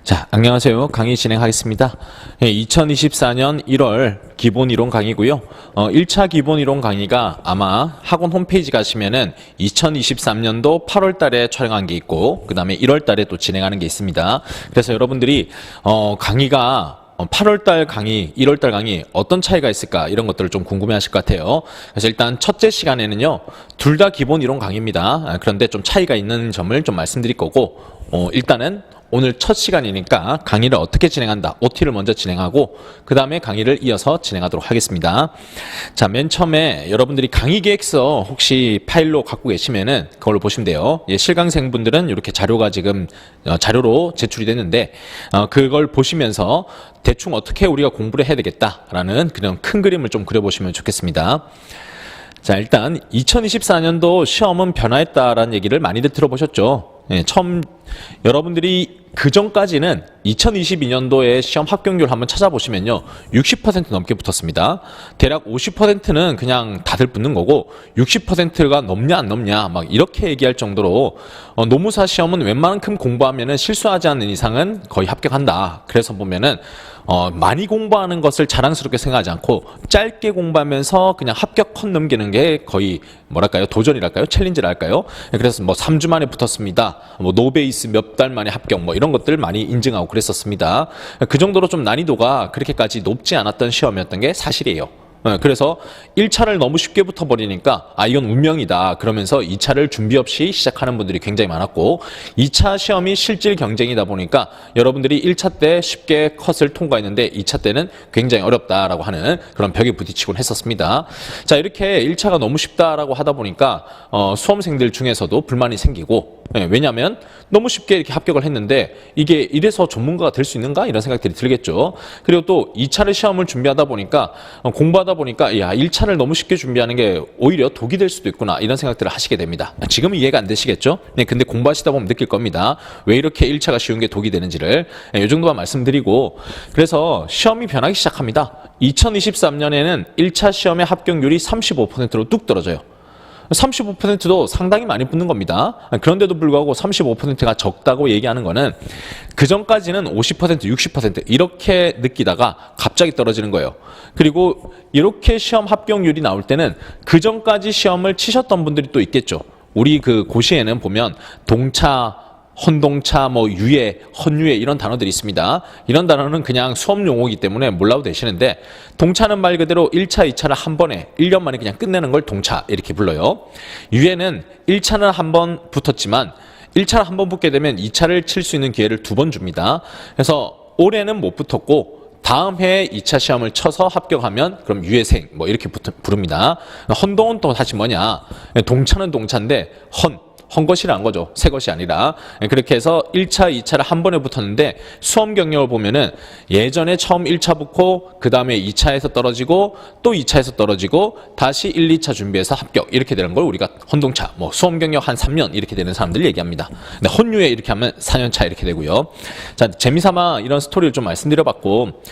자, 안녕하세요. 강의 진행하겠습니다. 2024년 1월 기본이론 강의고요. 1차 기본이론 강의가 아마 학원 홈페이지 가시면은 2023년도 8월 달에 촬영한 게 있고 그 다음에 1월 달에 또 진행하는 게 있습니다. 그래서 여러분들이 강의가 8월달 강의, 1월달 강의 어떤 차이가 있을까 이런 것들을 좀 궁금해하실 것 같아요. 그래서 일단 첫째 시간에는요 둘 다 기본 이론 강의입니다. 그런데 좀 차이가 있는 점을 좀 말씀드릴 거고 일단은 오늘 첫 시간이니까 강의를 어떻게 진행한다, OT를 먼저 진행하고 그 다음에 강의를 이어서 진행하도록 하겠습니다. 자, 맨 처음에 여러분들이 강의 계획서 혹시 파일로 갖고 계시면은 그걸로 보시면 돼요. 실강생분들은 이렇게 자료가 지금 자료로 제출이 됐는데 그걸 보시면서 대충 어떻게 우리가 공부를 해야 되겠다라는 그런 큰 그림을 좀 그려보시면 좋겠습니다. 자, 일단 2024년도 시험은 변화했다라는 얘기를 많이들 들어보셨죠. 처음 여러분들이 그 전까지는 2022년도에 시험 합격률 한번 찾아보시면요 60% 넘게 붙었습니다. 대략 50%는 그냥 다들 붙는 거고 60%가 넘냐 안 넘냐 막 이렇게 얘기할 정도로 노무사 시험은 웬만큼 공부하면은 실수하지 않는 이상은 거의 합격한다. 그래서 보면은 많이 공부하는 것을 자랑스럽게 생각하지 않고 짧게 공부하면서 그냥 합격 컷 넘기는 게 거의 뭐랄까요, 도전이랄까요, 챌린지랄까요. 그래서 뭐 3주 만에 붙었습니다, 뭐 노베이스 몇 달 만에 합격, 뭐 이런 것들 많이 인증하고 그랬었습니다. 그 정도로 좀 난이도가 그렇게까지 높지 않았던 시험이었던 게 사실이에요. 그래서 1차를 너무 쉽게 붙어버리니까 이건 운명이다 그러면서 2차를 준비 없이 시작하는 분들이 굉장히 많았고 2차 시험이 실질 경쟁이다 보니까 여러분들이 1차 때 쉽게 컷을 통과했는데 2차 때는 굉장히 어렵다라고 하는 그런 벽에 부딪히곤 했었습니다. 자, 이렇게 1차가 너무 쉽다라고 하다 보니까 수험생들 중에서도 불만이 생기고 왜냐하면 너무 쉽게 이렇게 합격을 했는데 이게 이래서 전문가가 될 수 있는가 이런 생각들이 들겠죠. 그리고 또 2차를 시험을 준비하다 보니까 공부하다 보니까 야, 1차를 너무 쉽게 준비하는 게 오히려 독이 될 수도 있구나 이런 생각들을 하시게 됩니다. 지금은 이해가 안 되시겠죠? 근데 공부하시다 보면 느낄 겁니다. 왜 이렇게 1차가 쉬운 게 독이 되는지를 이 정도만 말씀드리고 그래서 시험이 변하기 시작합니다. 2023년에는 1차 시험의 합격률이 35%로 뚝 떨어져요. 35%도 상당히 많이 붙는 겁니다. 그런데도 불구하고 35%가 적다고 얘기하는 거는 그 전까지는 50%, 60% 이렇게 느끼다가 갑자기 떨어지는 거예요. 그리고 이렇게 시험 합격률이 나올 때는 그 전까지 시험을 치셨던 분들이 또 있겠죠. 우리 그 고시에는 보면 동차, 헌동차, 뭐 유예, 헌유예 이런 단어들이 있습니다. 이런 단어는 그냥 수업 용어이기 때문에 몰라도 되시는데 동차는 말 그대로 1차, 2차를 한 번에 1년 만에 그냥 끝내는 걸 동차 이렇게 불러요. 유예는 1차는 한 번 붙었지만 1차를 한 번 붙게 되면 2차를 칠 수 있는 기회를 2번 줍니다. 그래서 올해는 못 붙었고 다음 해에 2차 시험을 쳐서 합격하면 그럼 유예생 뭐 이렇게 부릅니다. 헌동은 또 다시 뭐냐, 동차는 동차인데 헌것이란 거죠. 새 것이 아니라. 그렇게 해서 1차, 2차를 한 번에 붙었는데 수험 경력을 보면은 예전에 처음 1차 붙고 그 다음에 2차에서 떨어지고 또 2차에서 떨어지고 다시 1, 2차 준비해서 합격 이렇게 되는 걸 우리가 헌동차, 뭐 수험 경력 한 3년 이렇게 되는 사람들 얘기합니다. 근데 헌유예 이렇게 하면 4년 차 이렇게 되고요. 자, 재미삼아 이런 스토리를 좀 말씀드려봤고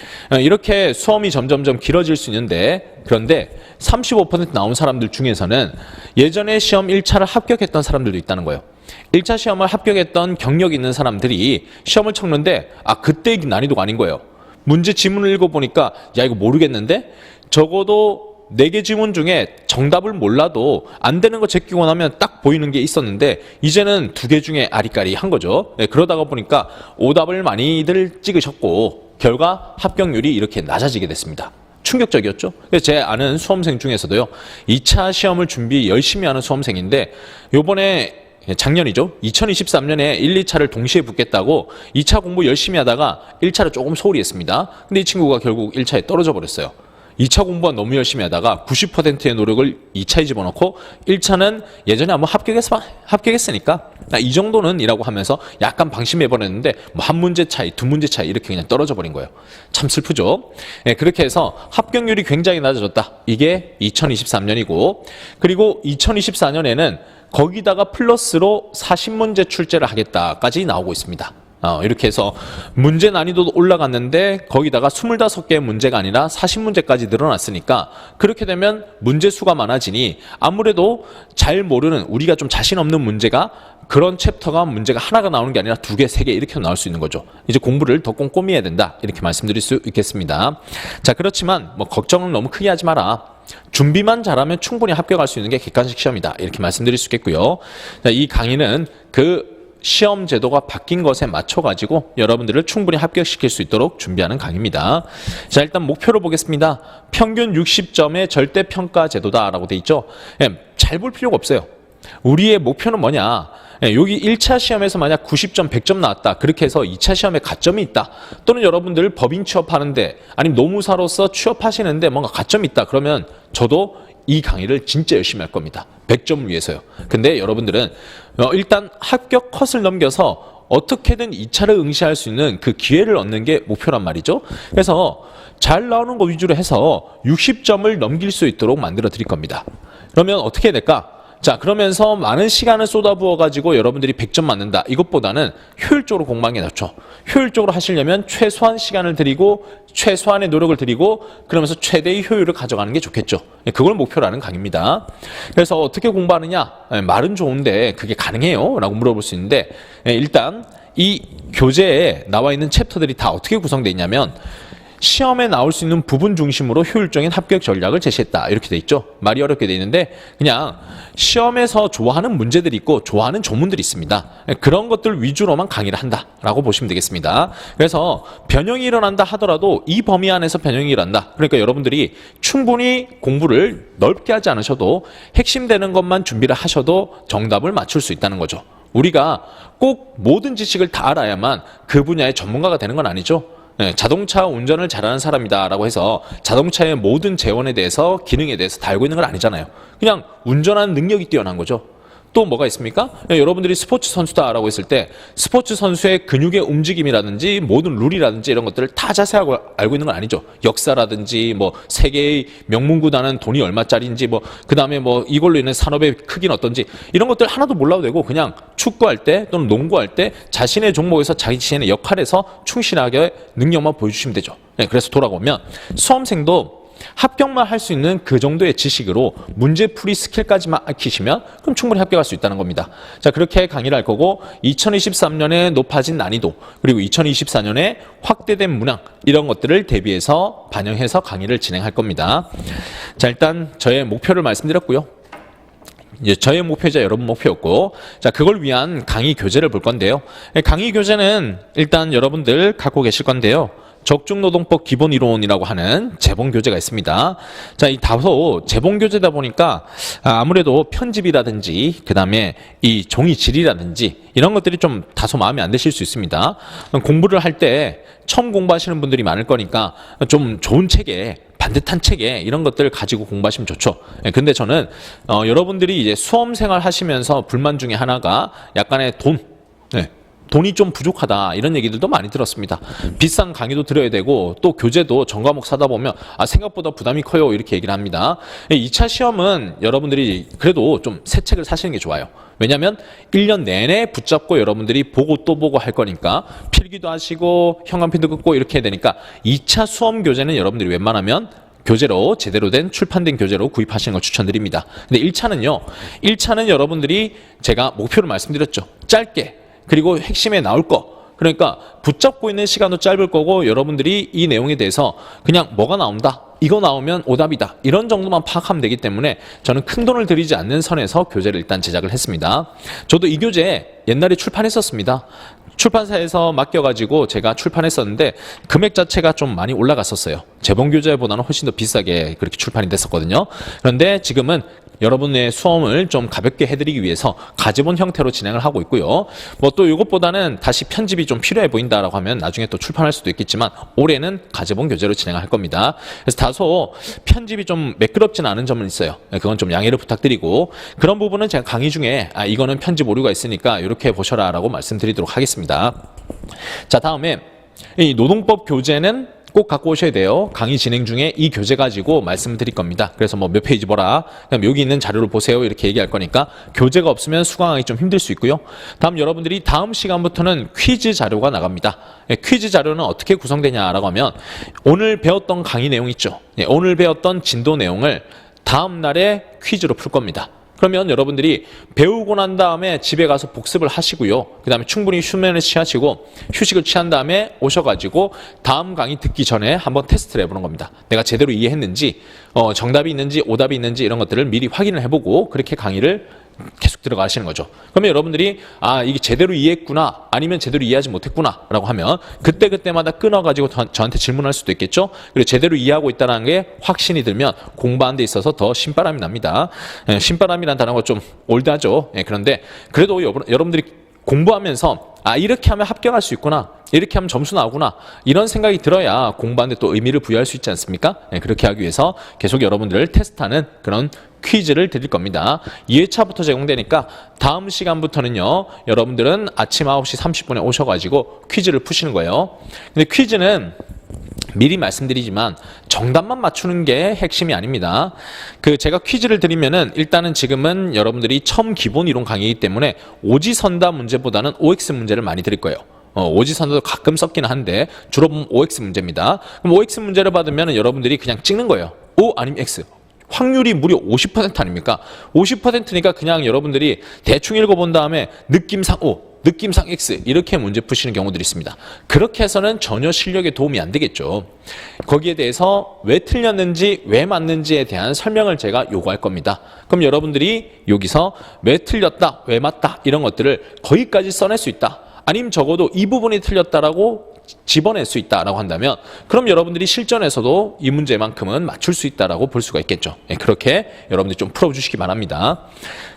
이렇게 수험이 점점점 길어질 수 있는데 그런데 35% 나온 사람들 중에서는 예전에 시험 1차를 합격했던 사람들도 있다는 거예요. 1차 시험을 합격했던 경력이 있는 사람들이 시험을 쳤는데 그때 난이도가 아닌 거예요. 문제 지문을 읽어보니까 야, 이거 모르겠는데 적어도 4개 지문 중에 정답을 몰라도 안 되는 거 제끼고 나면 딱 보이는 게 있었는데 이제는 2개 중에 아리까리한 거죠. 그러다가 보니까 오답을 많이들 찍으셨고 결과 합격률이 이렇게 낮아지게 됐습니다. 충격적이었죠. 제 아는 수험생 중에서도요 2차 시험을 준비 열심히 하는 수험생인데 요번에 작년이죠. 2023년에 1, 2차를 동시에 붙겠다고 2차 공부 열심히 하다가 1차를 조금 소홀히 했습니다. 근데 이 친구가 결국 1차에 떨어져 버렸어요. 2차 공부가 너무 열심히 하다가 90%의 노력을 2차에 집어넣고 1차는 예전에 한번 합격했으니까 이 정도는 이라고 하면서 약간 방심해버렸는데 뭐 한 문제 차이, 2문제 차이 이렇게 그냥 떨어져 버린 거예요. 참 슬프죠. 그렇게 해서 합격률이 굉장히 낮아졌다. 이게 2023년이고 그리고 2024년에는 거기다가 플러스로 40문제 출제를 하겠다까지 나오고 있습니다. 이렇게 해서 문제 난이도도 올라갔는데 거기다가 25개의 문제가 아니라 40문제까지 늘어났으니까 그렇게 되면 문제 수가 많아지니 아무래도 잘 모르는 우리가 좀 자신 없는 문제가 그런 챕터가 문제가 하나가 나오는 게 아니라 2개, 3개 이렇게 나올 수 있는 거죠. 이제 공부를 더 꼼꼼히 해야 된다. 이렇게 말씀드릴 수 있겠습니다. 자, 그렇지만 뭐 걱정은 너무 크게 하지 마라. 준비만 잘하면 충분히 합격할 수 있는 게 객관식 시험이다. 이렇게 말씀드릴 수 있겠고요. 자, 이 강의는 그 시험 제도가 바뀐 것에 맞춰가지고 여러분들을 충분히 합격시킬 수 있도록 준비하는 강의입니다. 자, 일단 목표를 보겠습니다. 평균 60점의 절대평가 제도다라고 돼 있죠. 잘 볼 필요가 없어요. 우리의 목표는 뭐냐? 여기 1차 시험에서 만약 90점, 100점 나왔다. 그렇게 해서 2차 시험에 가점이 있다. 또는 여러분들 법인 취업하는데 아니면 노무사로서 취업하시는데 뭔가 가점이 있다. 그러면 저도 이 강의를 진짜 열심히 할 겁니다. 100점 위해서요. 근데 여러분들은 일단 합격 컷을 넘겨서 어떻게든 2차를 응시할 수 있는 그 기회를 얻는 게 목표란 말이죠. 그래서 잘 나오는 거 위주로 해서 60점을 넘길 수 있도록 만들어 드릴 겁니다. 그러면 어떻게 해야 될까? 자, 그러면서 많은 시간을 쏟아부어가지고 여러분들이 100점 맞는다. 이것보다는 효율적으로 공부하는 게 낫죠. 효율적으로 하시려면 최소한 시간을 들이고 최소한의 노력을 들이고 그러면서 최대의 효율을 가져가는 게 좋겠죠. 그걸 목표로 하는 강의입니다. 그래서 어떻게 공부하느냐? 말은 좋은데 그게 가능해요? 라고 물어볼 수 있는데 일단 이 교재에 나와 있는 챕터들이 다 어떻게 구성되어 있냐면 시험에 나올 수 있는 부분 중심으로 효율적인 합격 전략을 제시했다. 이렇게 돼 있죠. 말이 어렵게 돼 있는데 그냥 시험에서 좋아하는 문제들이 있고 좋아하는 조문들이 있습니다. 그런 것들 위주로만 강의를 한다라고 보시면 되겠습니다. 그래서 변형이 일어난다 하더라도 이 범위 안에서 변형이 일어난다. 그러니까 여러분들이 충분히 공부를 넓게 하지 않으셔도 핵심되는 것만 준비를 하셔도 정답을 맞출 수 있다는 거죠. 우리가 꼭 모든 지식을 다 알아야만 그 분야의 전문가가 되는 건 아니죠. 자동차 운전을 잘하는 사람이다라고 해서 자동차의 모든 재원에 대해서 기능에 대해서 다 알고 있는 건 아니잖아요. 그냥 운전하는 능력이 뛰어난 거죠. 또 뭐가 있습니까? 여러분들이 스포츠 선수다라고 했을 때 스포츠 선수의 근육의 움직임이라든지 모든 룰이라든지 이런 것들을 다 자세하게 알고 있는 건 아니죠. 역사라든지 뭐 세계의 명문구단은 돈이 얼마짜리인지 뭐 그다음에 뭐 이걸로 인해 산업의 크기는 어떤지 이런 것들 하나도 몰라도 되고 그냥 축구할 때 또는 농구할 때 자신의 종목에서 자기 자신의 역할에서 충실하게 능력만 보여주시면 되죠. 그래서 돌아오면 수험생도 합격만 할 수 있는 그 정도의 지식으로 문제풀이 스킬까지만 익히시면 그럼 충분히 합격할 수 있다는 겁니다. 자, 그렇게 강의를 할 거고 2023년에 높아진 난이도 그리고 2024년에 확대된 문항 이런 것들을 대비해서 반영해서 강의를 진행할 겁니다. 자, 일단 저의 목표를 말씀드렸고요. 이제 저의 목표자 여러분 목표였고 자, 그걸 위한 강의 교재를 볼 건데요. 강의 교재는 일단 여러분들 갖고 계실 건데요. 적중노동법 기본이론이라고 하는 재봉교재가 있습니다. 자, 이 다소 재봉교재다 보니까 아무래도 편집이라든지 그 다음에 이 종이 질이라든지 이런 것들이 좀 다소 마음에 안 드실 수 있습니다. 공부를 할 때 처음 공부하시는 분들이 많을 거니까 좀 좋은 책에 반듯한 책에 이런 것들을 가지고 공부하시면 좋죠. 근데 저는 여러분들이 이제 수험생활 하시면서 불만 중에 하나가 약간의 돈이 좀 부족하다 이런 얘기들도 많이 들었습니다. 비싼 강의도 들어야 되고 또 교재도 전과목 사다 보면 생각보다 부담이 커요 이렇게 얘기를 합니다. 2차 시험은 여러분들이 그래도 좀 새 책을 사시는 게 좋아요. 왜냐하면 1년 내내 붙잡고 여러분들이 보고 또 보고 할 거니까 필기도 하시고 형광펜도 긋고 이렇게 해야 되니까 2차 수험 교재는 여러분들이 웬만하면 교재로 제대로 된 출판된 교재로 구입하시는 걸 추천드립니다. 근데 1차는 여러분들이 제가 목표를 말씀드렸죠. 짧게 그리고 핵심에 나올 거 그러니까 붙잡고 있는 시간도 짧을 거고 여러분들이 이 내용에 대해서 그냥 뭐가 나온다 이거 나오면 오답이다 이런 정도만 파악하면 되기 때문에 저는 큰 돈을 들이지 않는 선에서 교재를 일단 제작을 했습니다. 저도 이 교재 옛날에 출판했었습니다. 출판사에서 맡겨가지고 제가 출판했었는데 금액 자체가 좀 많이 올라갔었어요. 재봉교재보다는 훨씬 더 비싸게 그렇게 출판이 됐었거든요. 그런데 지금은 여러분의 수험을 좀 가볍게 해드리기 위해서 가지본 형태로 진행을 하고 있고요. 뭐 또 이것보다는 다시 편집이 좀 필요해 보인다라고 하면 나중에 또 출판할 수도 있겠지만 올해는 가지본 교재로 진행할 겁니다. 그래서 다소 편집이 좀 매끄럽지는 않은 점은 있어요. 그건 좀 양해를 부탁드리고 그런 부분은 제가 강의 중에 이거는 편집 오류가 있으니까 이렇게 보셔라 라고 말씀드리도록 하겠습니다. 자, 다음에 이 노동법 교재는 꼭 갖고 오셔야 돼요. 강의 진행 중에 이 교재 가지고 말씀드릴 겁니다. 그래서 뭐 몇 페이지 보라, 그럼 여기 있는 자료를 보세요 이렇게 얘기할 거니까 교재가 없으면 수강하기 좀 힘들 수 있고요. 다음 여러분들이 다음 시간부터는 퀴즈 자료가 나갑니다. 퀴즈 자료는 어떻게 구성되냐라고 하면 오늘 배웠던 강의 내용 있죠. 오늘 배웠던 진도 내용을 다음 날에 퀴즈로 풀 겁니다. 그러면 여러분들이 배우고 난 다음에 집에 가서 복습을 하시고요. 그 다음에 충분히 휴면을 취하시고 휴식을 취한 다음에 오셔가지고 다음 강의 듣기 전에 한번 테스트를 해보는 겁니다. 내가 제대로 이해했는지, 정답이 있는지 오답이 있는지 이런 것들을 미리 확인을 해보고 그렇게 강의를 계속 들어가시는 거죠. 그러면 여러분들이 이게 제대로 이해했구나 아니면 제대로 이해하지 못했구나 라고 하면 그때그때마다 끊어가지고 저한테 질문할 수도 있겠죠. 그리고 제대로 이해하고 있다는 게 확신이 들면 공부하는 데 있어서 더 신바람이 납니다. 신바람이라는 단어가 좀 올드하죠. 그런데 그래도 여러분들이 공부하면서 이렇게 하면 합격할 수 있구나, 이렇게 하면 점수 나오구나 이런 생각이 들어야 공부하는데 또 의미를 부여할 수 있지 않습니까? 그렇게 하기 위해서 계속 여러분들을 테스트하는 그런 퀴즈를 드릴 겁니다. 2회차부터 제공되니까 다음 시간부터는요 여러분들은 아침 9시 30분에 오셔가지고 퀴즈를 푸시는 거예요. 근데 퀴즈는 미리 말씀드리지만 정답만 맞추는 게 핵심이 아닙니다. 제가 퀴즈를 드리면은 일단은 지금은 여러분들이 처음 기본 이론 강의이기 때문에 오지선다 문제보다는 OX 문제를 많이 드릴 거예요. 오지선다도 가끔 섞기는 한데 주로 보면 OX 문제입니다. 그럼 OX 문제를 받으면 여러분들이 그냥 찍는 거예요. O 아니면 X. 확률이 무려 50% 아닙니까? 50%니까 그냥 여러분들이 대충 읽어본 다음에 느낌상 O, 느낌상 X 이렇게 문제 푸시는 경우들이 있습니다. 그렇게 해서는 전혀 실력에 도움이 안 되겠죠. 거기에 대해서 왜 틀렸는지 왜 맞는지에 대한 설명을 제가 요구할 겁니다. 그럼 여러분들이 여기서 왜 틀렸다 왜 맞다 이런 것들을 거기까지 써낼 수 있다, 아니면 적어도 이 부분이 틀렸다라고 집어낼 수 있다라고 한다면 그럼 여러분들이 실전에서도 이 문제만큼은 맞출 수 있다라고 볼 수가 있겠죠. 그렇게 여러분들이 좀 풀어주시기 바랍니다.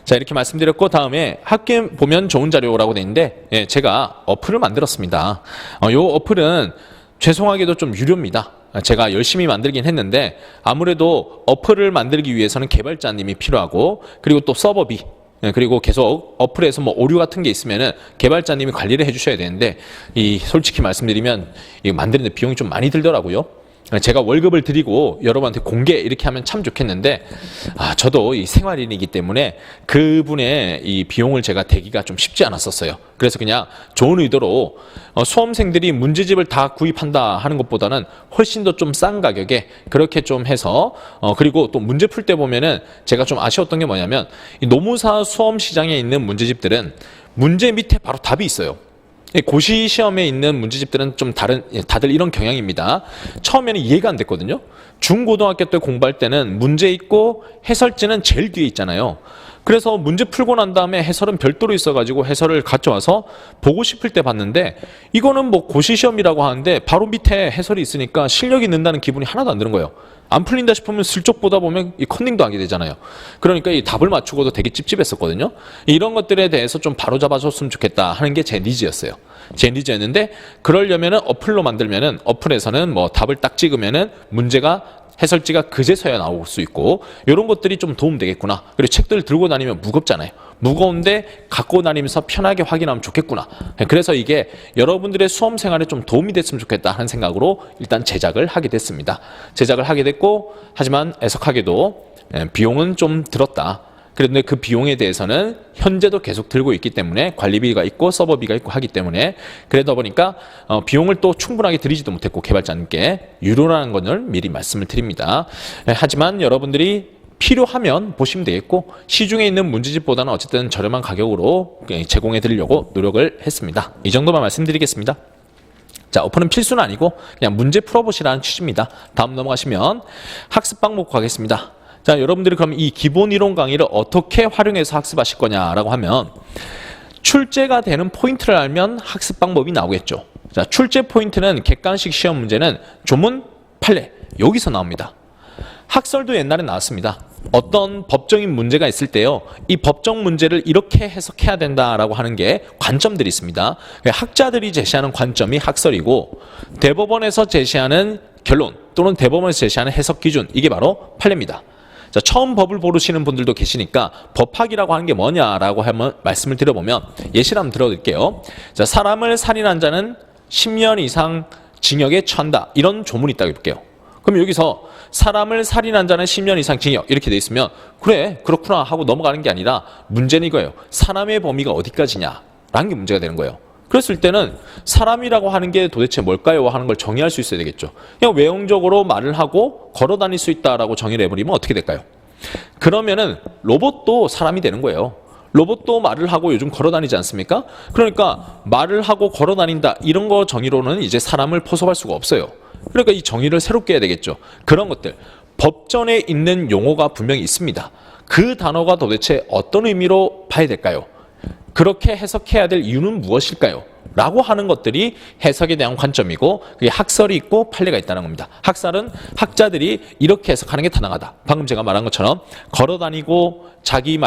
자, 이렇게 말씀드렸고 다음에 학교 보면 좋은 자료라고 되어 있는데 제가 어플을 만들었습니다. 이 어플은 죄송하게도 좀 유료입니다. 제가 열심히 만들긴 했는데 아무래도 어플을 만들기 위해서는 개발자님이 필요하고 그리고 또 서버비, 그리고 계속 어플에서 뭐 오류 같은 게 있으면은 개발자님이 관리를 해주셔야 되는데 솔직히 말씀드리면 이거 만드는데 비용이 좀 많이 들더라고요. 제가 월급을 드리고 여러분한테 공개 이렇게 하면 참 좋겠는데 저도 이 생활인이기 때문에 그분의 이 비용을 제가 대기가 좀 쉽지 않았었어요. 그래서 그냥 좋은 의도로 수험생들이 문제집을 다 구입한다 하는 것보다는 훨씬 더 좀 싼 가격에 그렇게 좀 해서 그리고 또 문제 풀 때 보면은 제가 좀 아쉬웠던 게 뭐냐면 이 노무사 수험 시장에 있는 문제집들은 문제 밑에 바로 답이 있어요. 고시 시험에 있는 문제집들은 좀 다들 이런 경향입니다. 처음에는 이해가 안 됐거든요. 중고등학교 때 공부할 때는 문제 있고 해설지는 제일 뒤에 있잖아요. 그래서 문제 풀고 난 다음에 해설은 별도로 있어가지고 해설을 가져와서 보고 싶을 때 봤는데 이거는 뭐 고시 시험이라고 하는데 바로 밑에 해설이 있으니까 실력이 는다는 기분이 하나도 안 드는 거예요. 안 풀린다 싶으면 슬쩍 보다 보면 이 컨닝도 하게 되잖아요. 그러니까 이 답을 맞추고도 되게 찝찝했었거든요. 이런 것들에 대해서 좀 바로잡아줬으면 좋겠다 하는 게 제 니즈였어요. 제 니즈였는데 그러려면은 어플로 만들면은 어플에서는 뭐 답을 딱 찍으면은 문제가 해설지가 그제서야 나올 수 있고 이런 것들이 좀 도움되겠구나. 그리고 책들 들고 다니면 무겁잖아요. 무거운데 갖고 다니면서 편하게 확인하면 좋겠구나. 그래서 이게 여러분들의 수험 생활에 좀 도움이 됐으면 좋겠다 하는 생각으로 일단 제작을 하게 됐습니다. 제작을 하게 됐고 하지만 애석하게도 비용은 좀 들었다. 그런데 그 비용에 대해서는 현재도 계속 들고 있기 때문에 관리비가 있고 서버비가 있고 하기 때문에 그러다 보니까 비용을 또 충분하게 드리지도 못했고 개발자님께 유료라는 것을 미리 말씀을 드립니다. 하지만 여러분들이 필요하면 보시면 되겠고 시중에 있는 문제집보다는 어쨌든 저렴한 가격으로 제공해 드리려고 노력을 했습니다. 이 정도만 말씀드리겠습니다. 자, 어플은 필수는 아니고 그냥 문제 풀어보시라는 취지입니다. 다음 넘어가시면 학습 방법 가겠습니다. 자, 여러분들이 그럼 이 기본 이론 강의를 어떻게 활용해서 학습하실 거냐라고 하면 출제가 되는 포인트를 알면 학습 방법이 나오겠죠. 자, 출제 포인트는 객관식 시험 문제는 조문, 판례 여기서 나옵니다. 학설도 옛날에 나왔습니다. 어떤 법적인 문제가 있을 때요, 이 법적 문제를 이렇게 해석해야 된다라고 하는 게 관점들이 있습니다. 학자들이 제시하는 관점이 학설이고 대법원에서 제시하는 결론 또는 대법원에서 제시하는 해석 기준 이게 바로 판례입니다. 자, 처음 법을 모르시는 분들도 계시니까 법학이라고 하는 게 뭐냐라고 한번 말씀을 드려보면 예시를 한번 들어드릴게요. 자, 사람을 살인한 자는 10년 이상 징역에 처한다. 이런 조문이 있다고 해볼게요. 그럼 여기서 사람을 살인한 자는 10년 이상 징역 이렇게 돼 있으면 그래 그렇구나 하고 넘어가는 게 아니라 문제는 이거예요. 사람의 범위가 어디까지냐라는 게 문제가 되는 거예요. 그랬을 때는 사람이라고 하는 게 도대체 뭘까요? 하는 걸 정의할 수 있어야 되겠죠. 그냥 외형적으로 말을 하고 걸어 다닐 수 있다라고 정의를 해버리면 어떻게 될까요? 그러면은 로봇도 사람이 되는 거예요. 로봇도 말을 하고 요즘 걸어 다니지 않습니까? 그러니까 말을 하고 걸어 다닌다 이런 거 정의로는 이제 사람을 포섭할 수가 없어요. 그러니까 이 정의를 새롭게 해야 되겠죠. 그런 것들 법전에 있는 용어가 분명히 있습니다. 그 단어가 도대체 어떤 의미로 봐야 될까요? 그렇게 해석해야 될 이유는 무엇일까요? 라고 하는 것들이 해석에 대한 관점이고 그게 학설이 있고 판례가 있다는 겁니다. 학설은 학자들이 이렇게 해석하는 게 타당하다. 방금 제가 말한 것처럼 걸어다니고 자기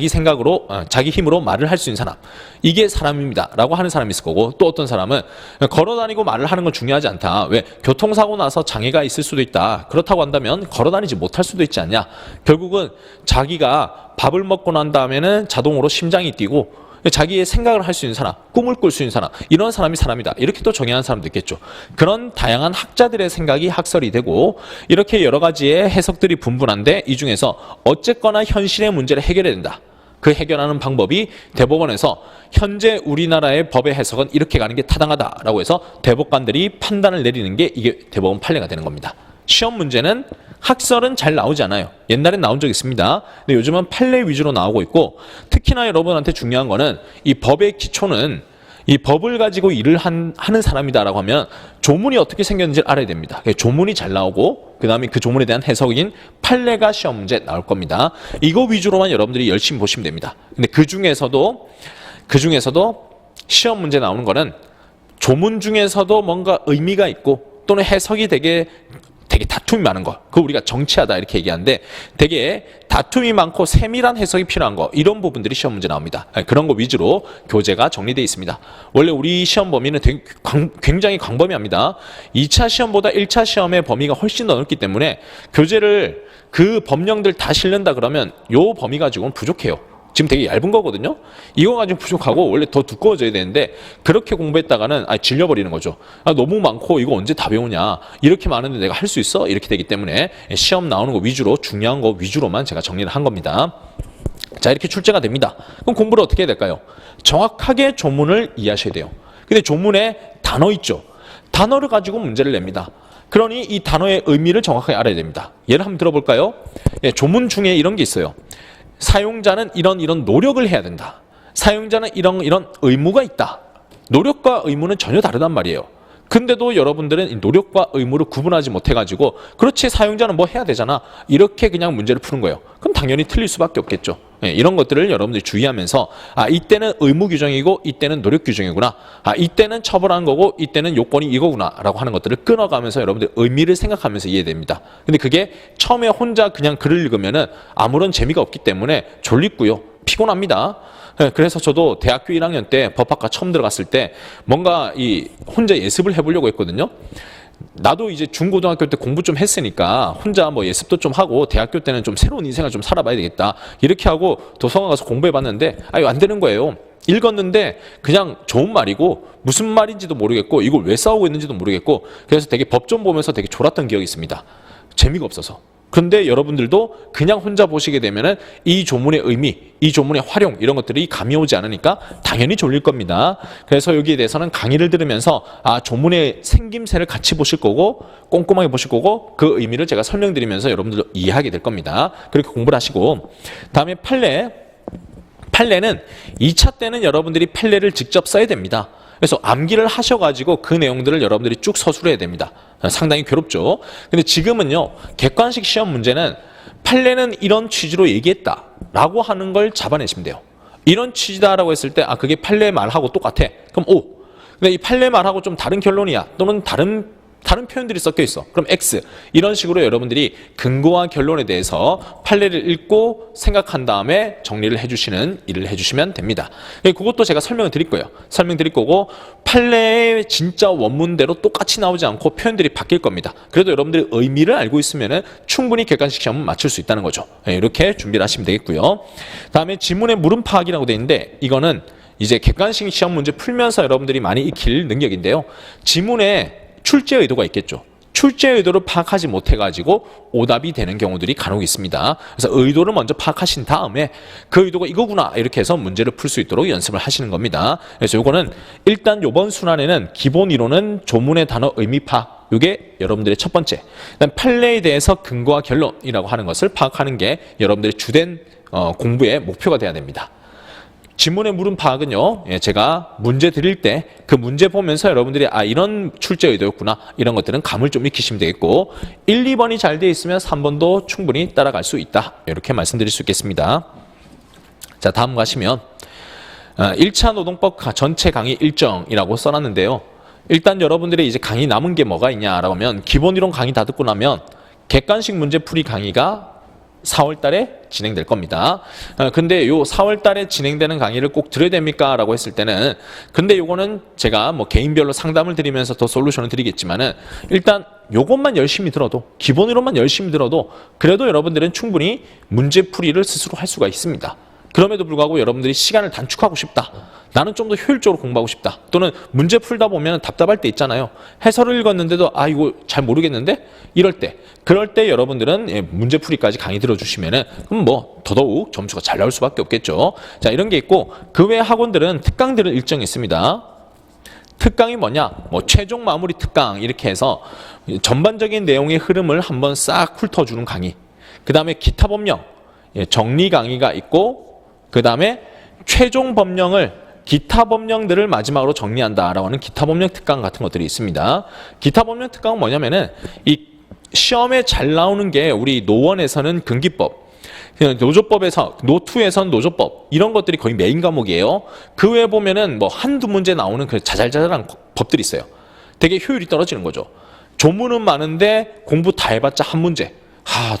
생각으로 자기 힘으로 말을 할 수 있는 사람 이게 사람입니다 라고 하는 사람이 있을 거고 또 어떤 사람은 걸어다니고 말을 하는 건 중요하지 않다. 왜? 교통사고 나서 장애가 있을 수도 있다. 그렇다고 한다면 걸어다니지 못할 수도 있지 않냐. 결국은 자기가 밥을 먹고 난 다음에는 자동으로 심장이 뛰고 자기의 생각을 할 수 있는 사람, 꿈을 꿀 수 있는 사람, 이런 사람이 사람이다. 이렇게 또 정의하는 사람도 있겠죠. 그런 다양한 학자들의 생각이 학설이 되고 이렇게 여러 가지의 해석들이 분분한데 이 중에서 어쨌거나 현실의 문제를 해결해야 된다. 그 해결하는 방법이 대법원에서 현재 우리나라의 법의 해석은 이렇게 가는 게 타당하다라고 해서 대법관들이 판단을 내리는 게 이게 대법원 판례가 되는 겁니다. 시험 문제는 학설은 잘 나오지 않아요. 옛날엔 나온 적 있습니다. 근데 요즘은 판례 위주로 나오고 있고 특히나 여러분한테 중요한 거는 이 법의 기초는 이 법을 가지고 일을 하는 사람이다라고 하면 조문이 어떻게 생겼는지를 알아야 됩니다. 조문이 잘 나오고 그 다음에 그 조문에 대한 해석인 판례가 시험 문제 나올 겁니다. 이거 위주로만 여러분들이 열심히 보시면 됩니다. 근데 그 중에서도 시험 문제 나오는 거는 조문 중에서도 뭔가 의미가 있고 또는 해석이 되게 다툼이 많은 거, 그거 우리가 정치하다 이렇게 얘기하는데 되게 다툼이 많고 세밀한 해석이 필요한 거 이런 부분들이 시험 문제 나옵니다. 그런 거 위주로 교재가 정리되어 있습니다. 원래 우리 시험 범위는 굉장히 광범위합니다. 2차 시험보다 1차 시험의 범위가 훨씬 더 넓기 때문에 교재를 그 법령들 다 실는다 그러면 요 범위 가지고는 부족해요. 지금 되게 얇은 거거든요. 이거 가지고 부족하고 원래 더 두꺼워져야 되는데 그렇게 공부했다가는 질려버리는 거죠. 너무 많고 이거 언제 다 배우냐. 이렇게 많은데 내가 할 수 있어? 이렇게 되기 때문에 시험 나오는 거 위주로 중요한 거 위주로만 제가 정리를 한 겁니다. 자 이렇게 출제가 됩니다. 그럼 공부를 어떻게 해야 될까요? 정확하게 조문을 이해하셔야 돼요. 근데 조문에 단어 있죠. 단어를 가지고 문제를 냅니다. 그러니 이 단어의 의미를 정확하게 알아야 됩니다. 예를 한번 들어볼까요? 조문 중에 이런 게 있어요. 사용자는 이런 노력을 해야 된다. 사용자는 이런 의무가 있다. 노력과 의무는 전혀 다르단 말이에요. 근데도 여러분들은 이 노력과 의무를 구분하지 못해가지고 그렇지 사용자는 뭐 해야 되잖아. 이렇게 그냥 문제를 푸는 거예요. 그럼 당연히 틀릴 수밖에 없겠죠. 이런 것들을 여러분들이 주의하면서 이때는 의무 규정이고 이때는 노력 규정이구나. 이때는 처벌하는 거고 이때는 요건이 이거구나 라고 하는 것들을 끊어가면서 여러분들 의미를 생각하면서 이해됩니다. 근데 그게 처음에 혼자 그냥 글을 읽으면은 아무런 재미가 없기 때문에 졸리고요. 피곤합니다. 그래서 저도 대학교 1학년 때 법학과 처음 들어갔을 때 뭔가 혼자 예습을 해보려고 했거든요. 나도 이제 중고등학교 때 공부 좀 했으니까 혼자 뭐 예습도 좀 하고 대학교 때는 좀 새로운 인생을 좀 살아봐야 되겠다. 이렇게 하고 도서관 가서 공부해봤는데 안 되는 거예요. 읽었는데 그냥 좋은 말이고 무슨 말인지도 모르겠고 이걸 왜 싸우고 있는지도 모르겠고 그래서 되게 법전 보면서 되게 졸았던 기억이 있습니다. 재미가 없어서. 그런데 여러분들도 그냥 혼자 보시게 되면은 이 조문의 의미, 이 조문의 활용 이런 것들이 감이 오지 않으니까 당연히 졸릴 겁니다. 그래서 여기에 대해서는 강의를 들으면서 조문의 생김새를 같이 보실 거고 꼼꼼하게 보실 거고 그 의미를 제가 설명드리면서 여러분들도 이해하게 될 겁니다. 그렇게 공부를 하시고 다음에 판례는 2차 때는 여러분들이 판례를 직접 써야 됩니다. 그래서 암기를 하셔가지고 그 내용들을 여러분들이 쭉 서술해야 됩니다. 상당히 괴롭죠. 근데 지금은요, 객관식 시험 문제는 판례는 이런 취지로 얘기했다 라고 하는 걸 잡아내시면 돼요. 이런 취지다라고 했을 때 그게 판례 말하고 똑같아. 그럼 O. 근데 이 판례 말하고 좀 다른 결론이야. 또는 다른 표현들이 섞여 있어. 그럼 X. 이런 식으로 여러분들이 근거와 결론에 대해서 판례를 읽고 생각한 다음에 정리를 해주시는 일을 해주시면 됩니다. 그것도 제가 설명을 드릴 거예요. 설명드릴 거고 판례의 진짜 원문대로 똑같이 나오지 않고 표현들이 바뀔 겁니다. 그래도 여러분들이 의미를 알고 있으면 충분히 객관식 시험은 맞출 수 있다는 거죠. 이렇게 준비를 하시면 되겠고요. 다음에 지문의 물음 파악이라고 되어 있는데 이거는 이제 객관식 시험 문제 풀면서 여러분들이 많이 익힐 능력인데요. 지문에 출제 의도가 있겠죠. 출제 의도를 파악하지 못해가지고 오답이 되는 경우들이 간혹 있습니다. 그래서 의도를 먼저 파악하신 다음에 그 의도가 이거구나 이렇게 해서 문제를 풀 수 있도록 연습을 하시는 겁니다. 그래서 요거는 일단 요번 순환에는 기본 이론은 조문의 단어 의미 파악, 이게 여러분들의 첫 번째. 그다음 판례에 대해서 근거와 결론이라고 하는 것을 파악하는 게 여러분들의 주된 공부의 목표가 돼야 됩니다. 지문의 물음 파악은요, 제가 문제 드릴 때 그 문제 보면서 여러분들이 이런 출제 의도였구나 이런 것들은 감을 좀 익히시면 되겠고 1, 2번이 잘 돼 있으면 3번도 충분히 따라갈 수 있다 이렇게 말씀드릴 수 있겠습니다. 자, 다음 가시면 1차 노동법 전체 강의 일정이라고 써놨는데요. 일단 여러분들이 이제 강의 남은 게 뭐가 있냐라고 하면 기본이론 강의 다 듣고 나면 객관식 문제 풀이 강의가 4월 달에 진행될 겁니다. 근데 요 4월 달에 진행되는 강의를 꼭 들어야 됩니까? 라고 했을 때는 근데 요거는 제가 뭐 개인별로 상담을 드리면서 더 솔루션을 드리겠지만은 일단 요것만 열심히 들어도 기본으로만 열심히 들어도 그래도 여러분들은 충분히 문제 풀이를 스스로 할 수가 있습니다. 그럼에도 불구하고 여러분들이 시간을 단축하고 싶다. 나는 좀 더 효율적으로 공부하고 싶다. 또는 문제 풀다 보면 답답할 때 있잖아요. 해설을 읽었는데도 이거 잘 모르겠는데? 그럴 때 여러분들은 문제 풀이까지 강의 들어주시면은 그럼 뭐 더더욱 점수가 잘 나올 수밖에 없겠죠. 자, 이런 게 있고 그 외 학원들은 특강들을 일정이 있습니다. 특강이 뭐냐? 뭐 최종 마무리 특강 이렇게 해서 전반적인 내용의 흐름을 한번 싹 훑어주는 강의. 그 다음에 기타 법령 정리 강의가 있고 그 다음에 최종 법령을 기타 법령들을 마지막으로 정리한다라고 하는 기타 법령 특강 같은 것들이 있습니다. 기타 법령 특강은 뭐냐면은 이 시험에 잘 나오는 게 우리 노원에서는 근기법, 노조법에서 노2에서는 노조법 이런 것들이 거의 메인 과목이에요. 그 외에 보면은 뭐 한두 문제 나오는 그 자잘자잘한 법들이 있어요. 되게 효율이 떨어지는 거죠. 조문은 많은데 공부 다 해봤자 한 문제.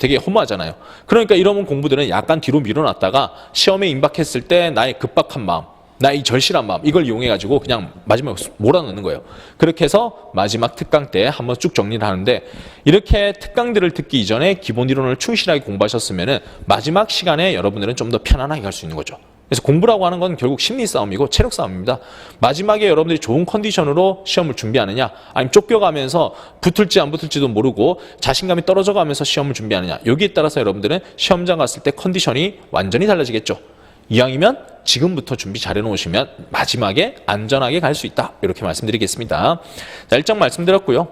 되게 허무하잖아요. 그러니까 이런 공부들은 약간 뒤로 밀어놨다가 시험에 임박했을 때 나의 급박한 마음, 나의 절실한 마음 이걸 이용해가지고 그냥 마지막에 몰아넣는 거예요. 그렇게 해서 마지막 특강 때 한번 쭉 정리를 하는데 이렇게 특강들을 듣기 이전에 기본 이론을 충실하게 공부하셨으면 마지막 시간에 여러분들은 좀 더 편안하게 갈 수 있는 거죠. 그래서 공부라고 하는 건 결국 심리 싸움이고 체력 싸움입니다. 마지막에 여러분들이 좋은 컨디션으로 시험을 준비하느냐 아니면 쫓겨가면서 붙을지 안 붙을지도 모르고 자신감이 떨어져 가면서 시험을 준비하느냐 여기에 따라서 여러분들은 시험장 갔을 때 컨디션이 완전히 달라지겠죠. 이왕이면 지금부터 준비 잘 해놓으시면 마지막에 안전하게 갈 수 있다 이렇게 말씀드리겠습니다. 자, 일정 말씀드렸고요.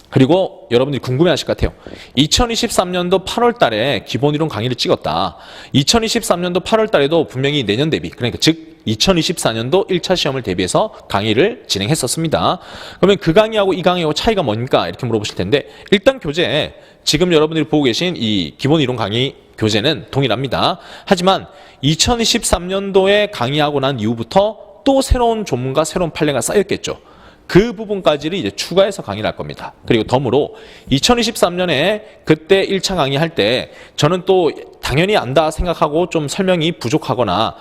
그리고 여러분들이 궁금해하실 것 같아요. 2023년도 8월 달에 기본이론 강의를 찍었다. 2023년도 8월 달에도 분명히 내년 대비, 그러니까 즉 2024년도 1차 시험을 대비해서 강의를 진행했었습니다. 그러면 그 강의하고 이 강의하고 차이가 뭡니까? 이렇게 물어보실 텐데 일단 교재, 지금 여러분들이 보고 계신 이 기본이론 강의 교재는 동일합니다. 하지만 2023년도에 강의하고 난 이후부터 또 새로운 조문과 새로운 판례가 쌓였겠죠. 그 부분까지를 이제 추가해서 강의를 할 겁니다. 그리고 덤으로 2023년에 그때 1차 강의할 때 저는 또 당연히 안다 생각하고 좀 설명이 부족하거나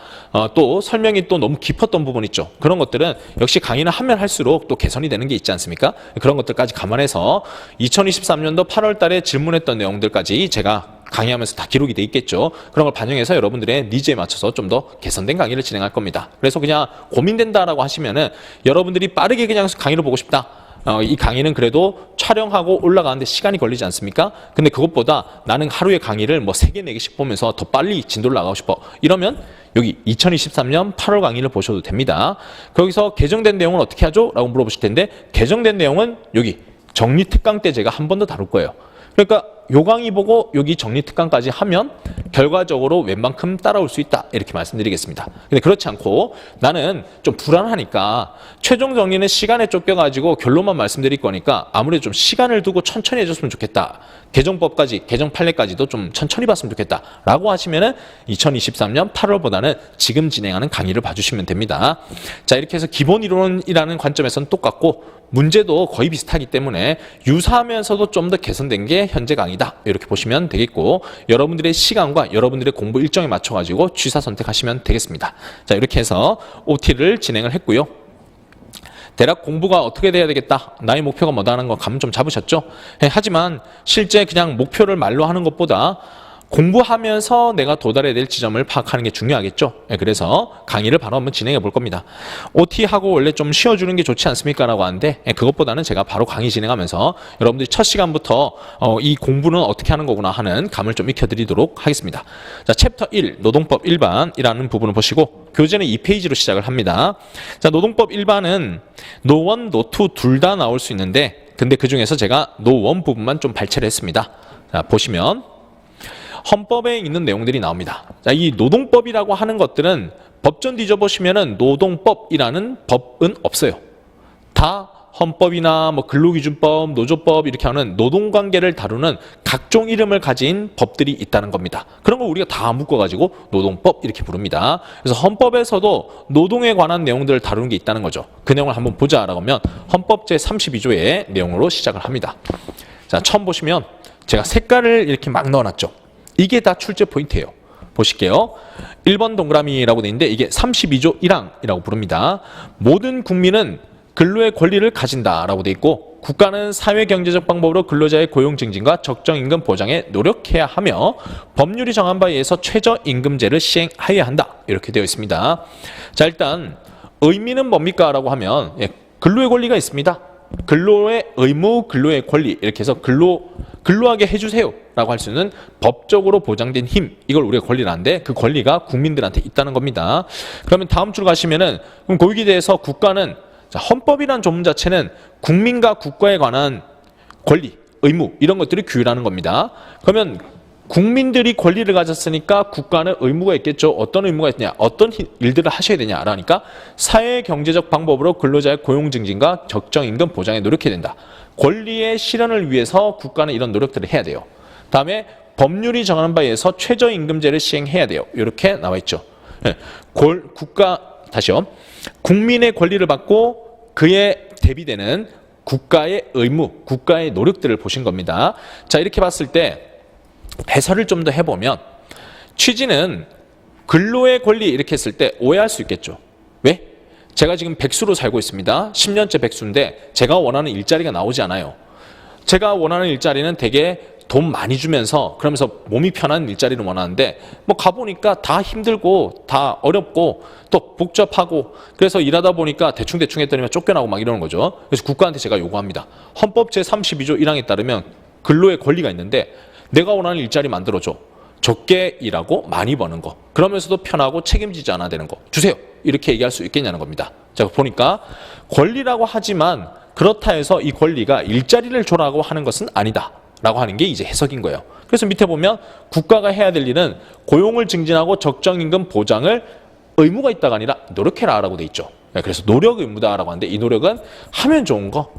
또 설명이 또 너무 깊었던 부분 있죠. 그런 것들은 역시 강의는 하면 할수록 또 개선이 되는 게 있지 않습니까? 그런 것들까지 감안해서 2023년도 8월 달에 질문했던 내용들까지 제가 강의하면서 다 기록이 돼 있겠죠. 그런 걸 반영해서 여러분들의 니즈에 맞춰서 좀 더 개선된 강의를 진행할 겁니다. 그래서 그냥 고민된다라고 하시면은 여러분들이 빠르게 그냥 강의를 보고 싶다. 이 강의는 그래도 촬영하고 올라가는데 시간이 걸리지 않습니까? 근데 그것보다 나는 하루에 강의를 뭐 3개, 4개씩 보면서 더 빨리 진도를 나가고 싶어. 이러면 여기 2023년 8월 강의를 보셔도 됩니다. 거기서 개정된 내용은 어떻게 하죠? 라고 물어보실 텐데 개정된 내용은 여기 정리 특강 때 제가 한 번 더 다룰 거예요. 그러니까 요 강의 보고 여기 정리 특강까지 하면 결과적으로 웬만큼 따라올 수 있다 이렇게 말씀드리겠습니다. 근데 그렇지 않고 나는 좀 불안하니까 최종 정리는 시간에 쫓겨가지고 결론만 말씀드릴 거니까 아무래도 좀 시간을 두고 천천히 해줬으면 좋겠다. 개정법까지 개정 판례까지도 좀 천천히 봤으면 좋겠다 라고 하시면은 2023년 8월보다는 지금 진행하는 강의를 봐주시면 됩니다. 자, 이렇게 해서 기본 이론이라는 관점에서는 똑같고 문제도 거의 비슷하기 때문에 유사하면서도 좀 더 개선된 게 현재 강의다 이렇게 보시면 되겠고 여러분들의 시간과 여러분들의 공부 일정에 맞춰 가지고 취사 선택하시면 되겠습니다. 자, 이렇게 해서 OT를 진행을 했고요. 대략 공부가 어떻게 돼야 되겠다, 나의 목표가 뭐다 하는 거 감 좀 잡으셨죠? 하지만 실제 그냥 목표를 말로 하는 것보다 공부하면서 내가 도달해야 될 지점을 파악하는 게 중요하겠죠. 그래서 강의를 바로 한번 진행해 볼 겁니다. OT하고 원래 좀 쉬어주는 게 좋지 않습니까? 라고 하는데 그것보다는 제가 바로 강의 진행하면서 여러분들이 첫 시간부터 이 공부는 어떻게 하는 거구나 하는 감을 좀 익혀드리도록 하겠습니다. 자, 챕터 1 노동법 일반이라는 부분을 보시고 교재는 2페이지로 시작을 합니다. 자, 노동법 일반은 노1, 노2 둘 다 나올 수 있는데 근데 그 중에서 제가 노1 부분만 좀 발췌를 했습니다. 자, 보시면 헌법에 있는 내용들이 나옵니다. 자, 이 노동법이라고 하는 것들은 법전 뒤져보시면은 노동법이라는 법은 없어요. 다 헌법이나 뭐 근로기준법, 노조법 이렇게 하는 노동관계를 다루는 각종 이름을 가진 법들이 있다는 겁니다. 그런 걸 우리가 다 묶어가지고 노동법 이렇게 부릅니다. 그래서 헌법에서도 노동에 관한 내용들을 다루는 게 있다는 거죠. 그 내용을 한번 보자라고 하면 헌법 제32조의 내용으로 시작을 합니다. 자, 처음 보시면 제가 색깔을 이렇게 막 넣어놨죠. 이게 다 출제 포인트예요. 보실게요. 1번 동그라미라고 되어 있는데 이게 32조 1항이라고 부릅니다. 모든 국민은 근로의 권리를 가진다라고 되어 있고 국가는 사회경제적 방법으로 근로자의 고용 증진과 적정임금 보장에 노력해야 하며 법률이 정한 바에 의해서 최저임금제를 시행하여야 한다. 이렇게 되어 있습니다. 자, 일단 의미는 뭡니까? 라고 하면 근로의 권리가 있습니다. 근로의 의무, 근로의 권리 이렇게 해서 근로하게 해주세요 라고 할 수 있는 법적으로 보장된 힘, 이걸 우리가 권리라는데 그 권리가 국민들한테 있다는 겁니다. 그러면 다음 줄 가시면은 그럼 거기에 대해서 국가는 헌법이라는 조문 자체는 국민과 국가에 관한 권리, 의무 이런 것들을 규율하는 겁니다. 그러면 국민들이 권리를 가졌으니까 국가는 의무가 있겠죠. 어떤 의무가 있냐, 어떤 일들을 하셔야 되냐라니까 사회 경제적 방법으로 근로자의 고용 증진과 적정 임금 보장에 노력해야 된다. 권리의 실현을 위해서 국가는 이런 노력들을 해야 돼요. 다음에 법률이 정하는 바에 의해서 최저임금제를 시행해야 돼요. 이렇게 나와 있죠. 다시요. 국민의 권리를 받고 그에 대비되는 국가의 의무, 국가의 노력들을 보신 겁니다. 자, 이렇게 봤을 때 해설을 좀 더 해보면 취지는 근로의 권리 이렇게 했을 때 오해할 수 있겠죠. 왜? 제가 지금 백수로 살고 있습니다. 10년째 백수인데 제가 원하는 일자리가 나오지 않아요. 제가 원하는 일자리는 되게 돈 많이 주면서 그러면서 몸이 편한 일자리를 원하는데 뭐 가보니까 다 힘들고 다 어렵고 또 복잡하고 그래서 일하다 보니까 대충 했더니 쫓겨나고 막 이러는 거죠. 그래서 국가한테 제가 요구합니다. 헌법 제32조 1항에 따르면 근로의 권리가 있는데 내가 원하는 일자리 만들어줘. 적게 일하고 많이 버는 거. 그러면서도 편하고 책임지지 않아야 되는 거. 주세요. 이렇게 얘기할 수 있겠냐는 겁니다. 제가 보니까 권리라고 하지만 그렇다 해서 이 권리가 일자리를 줘라고 하는 것은 아니다. 라고 하는 게 이제 해석인 거예요. 그래서 밑에 보면 국가가 해야 될 일은 고용을 증진하고 적정임금 보장을 의무가 있다가 아니라 노력해라 라고 돼 있죠. 그래서 노력 의무다라고 하는데 이 노력은 하면 좋은 거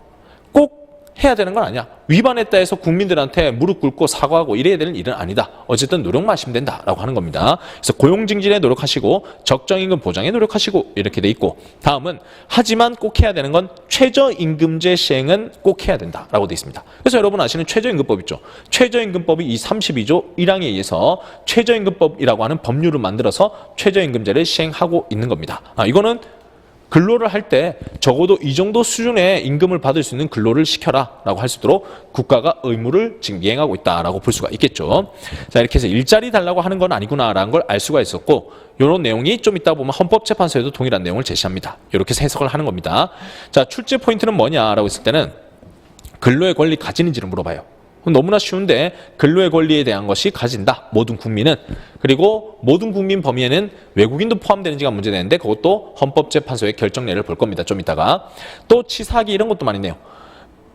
꼭 해야 되는 건 아니야. 위반했다 해서 국민들한테 무릎 꿇고 사과하고 이래야 되는 일은 아니다. 어쨌든 노력만 하시면 된다라고 하는 겁니다. 그래서 고용 증진에 노력하시고 적정임금 보장에 노력하시고 이렇게 돼 있고 다음은 하지만 꼭 해야 되는 건 최저임금제 시행은 꼭 해야 된다라고 돼 있습니다. 그래서 여러분 아시는 최저임금법 있죠. 최저임금법이 이 32조 1항에 의해서 최저임금법이라고 하는 법률을 만들어서 최저임금제를 시행하고 있는 겁니다. 이거는 근로를 할 때 적어도 이 정도 수준의 임금을 받을 수 있는 근로를 시켜라 라고 할 수 있도록 국가가 의무를 지금 이행하고 있다라고 볼 수가 있겠죠. 자, 이렇게 해서 일자리 달라고 하는 건 아니구나라는 걸 알 수가 있었고 이런 내용이 좀 이따 보면 헌법재판소에도 동일한 내용을 제시합니다. 이렇게 해서 해석을 하는 겁니다. 자, 출제 포인트는 뭐냐라고 했을 때는 근로의 권리 가지는지를 물어봐요. 너무나 쉬운데 근로의 권리에 대한 것이 가진다. 모든 국민은. 그리고 모든 국민 범위에는 외국인도 포함되는지가 문제되는데 그것도 헌법재판소의 결정례를 볼 겁니다. 좀 이따가. 또 치사하기 이런 것도 많이 네요.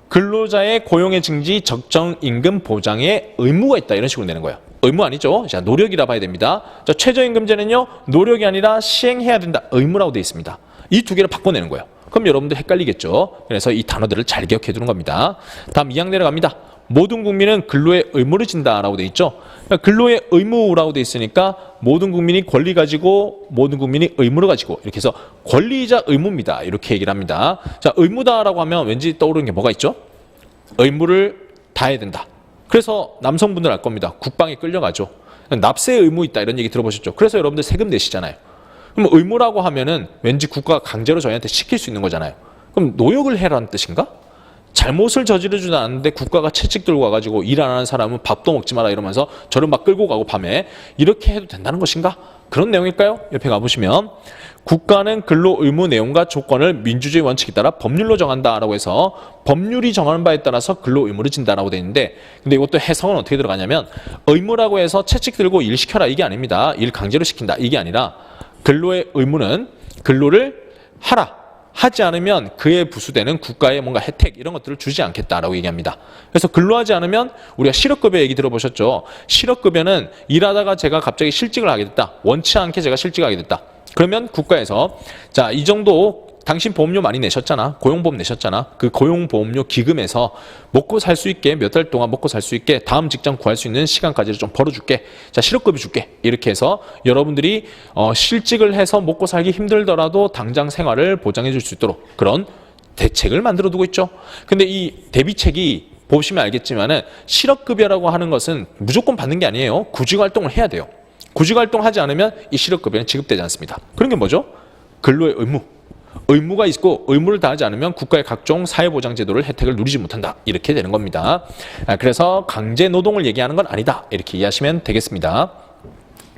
근로자의 고용의 증지 적정 임금 보장에 의무가 있다. 이런 식으로 내는 거예요. 의무 아니죠. 자, 노력이라 봐야 됩니다. 자, 최저임금제는요. 노력이 아니라 시행해야 된다. 의무라고 되어 있습니다. 이 두 개를 바꿔내는 거예요. 그럼 여러분들 헷갈리겠죠. 그래서 이 단어들을 잘 기억해 두는 겁니다. 다음 2항 내려갑니다. 모든 국민은 근로의 의무를 진다라고 돼 있죠. 그러니까 근로의 의무라고 돼 있으니까 모든 국민이 권리 가지고 모든 국민이 의무를 가지고 이렇게 해서 권리이자 의무입니다. 이렇게 얘기를 합니다. 자, 의무다라고 하면 왠지 떠오르는 게 뭐가 있죠? 의무를 다해야 된다. 그래서 남성분들 알 겁니다. 국방에 끌려가죠. 납세 의무 있다 이런 얘기 들어보셨죠? 그래서 여러분들 세금 내시잖아요. 그럼 의무라고 하면은 왠지 국가가 강제로 저희한테 시킬 수 있는 거잖아요. 그럼 노역을 해라는 뜻인가? 잘못을 저지르지도 않았는데 국가가 채찍 들고 와가지고 일 안 하는 사람은 밥도 먹지 마라 이러면서 저를 막 끌고 가고 밤에 이렇게 해도 된다는 것인가? 그런 내용일까요? 옆에 가보시면 국가는 근로 의무 내용과 조건을 민주주의 원칙에 따라 법률로 정한다라고 해서 법률이 정하는 바에 따라서 근로 의무를 진다라고 되어 있는데 근데 이것도 해석은 어떻게 들어가냐면 의무라고 해서 채찍 들고 일 시켜라 이게 아닙니다. 일 강제로 시킨다 이게 아니라 근로의 의무는 근로를 하라. 하지 않으면 그에 부수되는 국가의 뭔가 혜택 이런 것들을 주지 않겠다라고 얘기합니다. 그래서 근로하지 않으면 우리가 실업급여 얘기 들어보셨죠? 실업급여는 일하다가 제가 갑자기 실직을 하게 됐다. 원치 않게 제가 실직하게 됐다. 그러면 국가에서 자, 이 정도 당신 보험료 많이 내셨잖아. 고용보험 내셨잖아. 그 고용보험료 기금에서 먹고 살 수 있게 몇 달 동안 먹고 살 수 있게 다음 직장 구할 수 있는 시간까지를 좀 벌어줄게. 자, 실업급여 줄게. 이렇게 해서 여러분들이 실직을 해서 먹고 살기 힘들더라도 당장 생활을 보장해 줄 수 있도록 그런 대책을 만들어 두고 있죠. 근데 이 대비책이 보시면 알겠지만은 실업급여라고 하는 것은 무조건 받는 게 아니에요. 구직활동을 해야 돼요. 구직활동하지 않으면 이 실업급여는 지급되지 않습니다. 그런 게 뭐죠? 근로의 의무. 의무가 있고 의무를 다하지 않으면 국가의 각종 사회보장제도를 혜택을 누리지 못한다. 이렇게 되는 겁니다. 그래서 강제노동을 얘기하는 건 아니다. 이렇게 이해하시면 되겠습니다.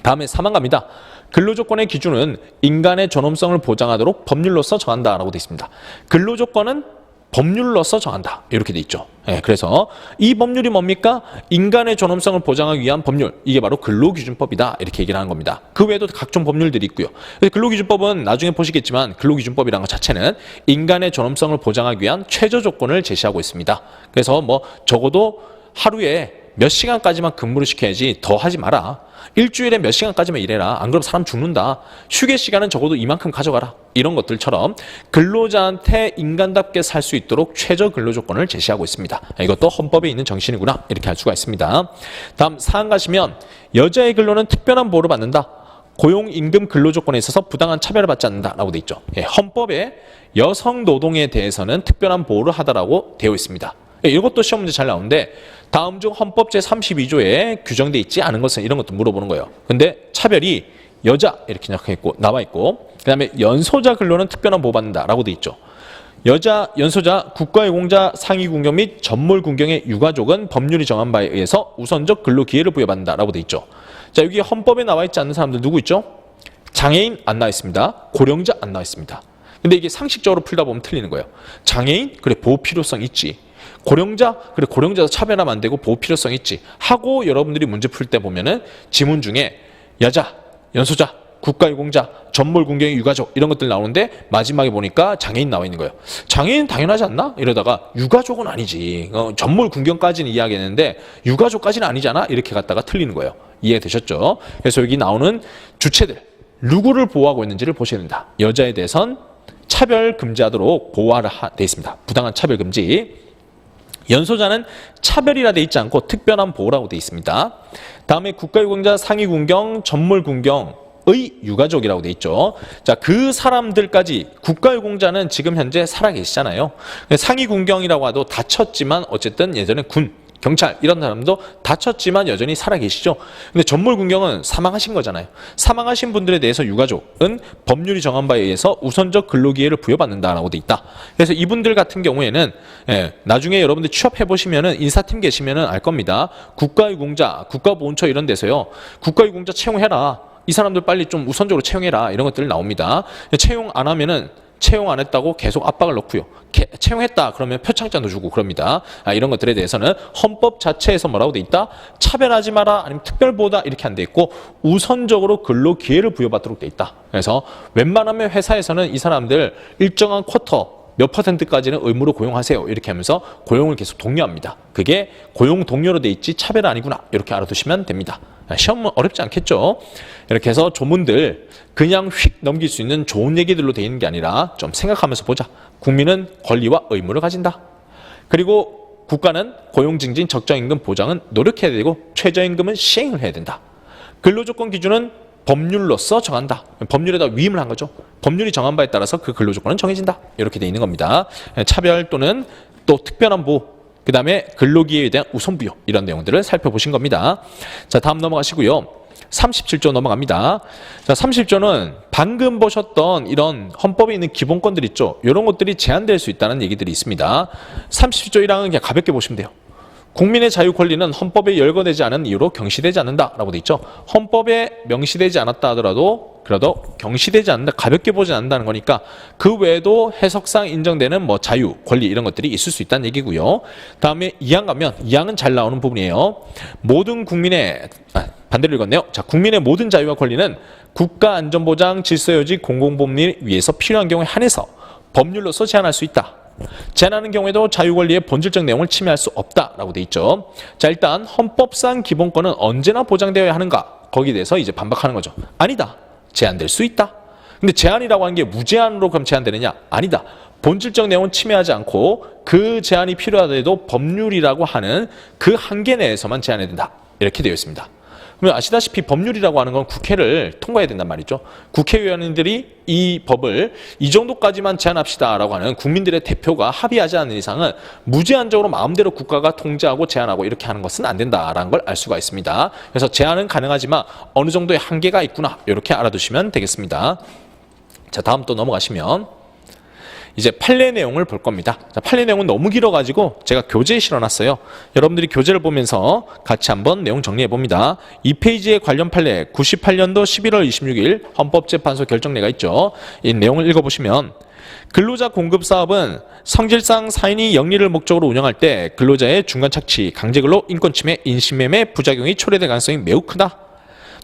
다음에 4번 갑니다. 근로조건의 기준은 인간의 존엄성을 보장하도록 법률로서 정한다라고 되어 있습니다. 근로조건은 법률로서 정한다. 이렇게 돼 있죠. 그래서 이 법률이 뭡니까? 인간의 존엄성을 보장하기 위한 법률. 이게 바로 근로기준법이다. 이렇게 얘기를 하는 겁니다. 그 외에도 각종 법률들이 있고요. 근로기준법은 나중에 보시겠지만 근로기준법이라는 것 자체는 인간의 존엄성을 보장하기 위한 최저 조건을 제시하고 있습니다. 그래서 뭐 적어도 하루에 몇 시간까지만 근무를 시켜야지 더 하지 마라. 일주일에 몇 시간까지만 일해라. 안 그러면 사람 죽는다. 휴게 시간은 적어도 이만큼 가져가라. 이런 것들처럼 근로자한테 인간답게 살 수 있도록 최저 근로 조건을 제시하고 있습니다. 이것도 헌법에 있는 정신이구나. 이렇게 할 수가 있습니다. 다음 사항 가시면 여자의 근로는 특별한 보호를 받는다. 고용, 임금, 근로 조건에 있어서 부당한 차별을 받지 않는다라고 되어 있죠. 헌법에 여성 노동에 대해서는 특별한 보호를 하다라고 되어 있습니다. 이것도 시험 문제 잘 나오는데 다음 중 헌법 제32조에 규정되어 있지 않은 것은 이런 것도 물어보는 거예요. 근데 차별이 여자 이렇게 나와 있고 그 다음에 연소자 근로는 특별한 보호받는다라고 되어 있죠. 여자, 연소자, 국가유공자, 상위군경 및 전몰군경의 유가족은 법률이 정한 바에 의해서 우선적 근로 기회를 부여받는다라고 되어 있죠. 자, 여기 헌법에 나와 있지 않는 사람들 누구 있죠? 장애인 안 나와 있습니다. 고령자 안 나와 있습니다. 근데 이게 상식적으로 풀다 보면 틀리는 거예요. 장애인? 그래, 보호 필요성 있지. 고령자? 그래, 고령자도 차별하면 안 되고 보호 필요성 있지. 하고 여러분들이 문제 풀 때 보면은 지문 중에 여자, 연소자, 국가유공자, 전몰군경의 유가족 이런 것들 나오는데 마지막에 보니까 장애인 나와 있는 거예요. 장애인 당연하지 않나? 이러다가 유가족은 아니지. 전몰군경까지는 이해하겠는데 유가족까지는 아니잖아? 이렇게 갔다가 틀리는 거예요. 이해되셨죠? 그래서 여기 나오는 주체들 누구를 보호하고 있는지를 보셔야 된다. 여자에 대해선 차별 금지하도록 보호하라 돼 있습니다. 부당한 차별 금지. 연소자는 차별이라 돼 있지 않고 특별한 보호라고 돼 있습니다. 다음에 국가유공자, 상위군경, 전몰군경의 유가족이라고 돼 있죠. 자, 그 사람들까지 국가유공자는 지금 현재 살아계시잖아요. 상위군경이라고 해도 다쳤지만 어쨌든 예전에 군, 경찰 이런 사람도 다쳤지만 여전히 살아계시죠. 근데 전몰군경은 사망하신 거잖아요. 사망하신 분들에 대해서 유가족은 법률이 정한 바에 의해서 우선적 근로기회를 부여받는다라고 돼 있다. 그래서 이분들 같은 경우에는 나중에 여러분들 취업해보시면은 인사팀 계시면은 알 겁니다. 국가유공자, 국가보훈처 이런 데서요. 국가유공자 채용해라. 이 사람들 빨리 좀 우선적으로 채용해라. 이런 것들 나옵니다. 채용 안 하면은 채용 안 했다고 계속 압박을 넣고요. 채용했다 그러면 표창장도 주고 그럽니다. 이런 것들에 대해서는 헌법 자체에서 뭐라고 돼 있다? 차별하지 마라 아니면 특별보호다 이렇게 안 돼 있고 우선적으로 근로 기회를 부여받도록 돼 있다. 그래서 웬만하면 회사에서는 이 사람들 일정한 쿼터 몇 %까지는 의무로 고용하세요. 이렇게 하면서 고용을 계속 독려합니다. 그게 고용 독려로 돼 있지 차별 아니구나. 이렇게 알아두시면 됩니다. 시험은 어렵지 않겠죠? 이렇게 해서 조문들 그냥 휙 넘길 수 있는 좋은 얘기들로 되어 있는 게 아니라 좀 생각하면서 보자. 국민은 권리와 의무를 가진다. 그리고 국가는 고용증진 적정임금 보장은 노력해야 되고 최저임금은 시행을 해야 된다. 근로조건 기준은 법률로서 정한다. 법률에다 위임을 한 거죠. 법률이 정한 바에 따라서 그 근로조건은 정해진다. 이렇게 되어 있는 겁니다. 차별 또는 또 특별한 보호, 그 다음에 근로기회에 대한 우선부여 이런 내용들을 살펴보신 겁니다. 자, 다음 넘어가시고요. 37조 넘어갑니다. 자, 30조는 방금 보셨던 이런 헌법에 있는 기본권들 있죠. 이런 것들이 제한될 수 있다는 얘기들이 있습니다. 30조 1항은 그냥 가볍게 보시면 돼요. 국민의 자유 권리는 헌법에 열거되지 않은 이유로 경시되지 않는다라고 돼 있죠. 헌법에 명시되지 않았다 하더라도 그래도 경시되지 않는다, 가볍게 보지 않는다는 거니까 그 외에도 해석상 인정되는 뭐 자유, 권리 이런 것들이 있을 수 있다는 얘기고요. 다음에 2항 가면 2항은 잘 나오는 부분이에요. 모든 국민의 반대로 읽었네요. 자, 국민의 모든 자유와 권리는 국가 안전보장, 질서유지, 공공법률 위해서 필요한 경우에 한해서 법률로서 제한할 수 있다. 제한하는 경우에도 자유권리의 본질적 내용을 침해할 수 없다라고 돼 있죠. 자, 일단 헌법상 기본권은 언제나 보장되어야 하는가? 거기에 대해서 이제 반박하는 거죠. 아니다. 제한될 수 있다. 근데 제한이라고 하는 게 무제한으로 그럼 제한되느냐? 아니다. 본질적 내용은 침해하지 않고 그 제한이 필요하더라도 법률이라고 하는 그 한계 내에서만 제한해야 된다. 이렇게 되어 있습니다. 그러면 아시다시피 법률이라고 하는 건 국회를 통과해야 된단 말이죠. 국회의원들이 이 법을 이 정도까지만 제한합시다라고 하는 국민들의 대표가 합의하지 않는 이상은 무제한적으로 마음대로 국가가 통제하고 제한하고 이렇게 하는 것은 안 된다라는 걸 알 수가 있습니다. 그래서 제한은 가능하지만 어느 정도의 한계가 있구나 이렇게 알아두시면 되겠습니다. 자, 다음 또 넘어가시면 이제 판례 내용을 볼 겁니다. 자, 판례 내용은 너무 길어가지고 제가 교재에 실어놨어요. 여러분들이 교재를 보면서 같이 한번 내용 정리해 봅니다. 2페이지에 관련 판례 98년도 11월 26일 헌법재판소 결정례가 있죠. 이 내용을 읽어보시면 근로자 공급 사업은 성질상 사인이 영리를 목적으로 운영할 때 근로자의 중간 착취, 강제근로, 인권침해, 인신매매 부작용이 초래될 가능성이 매우 크다.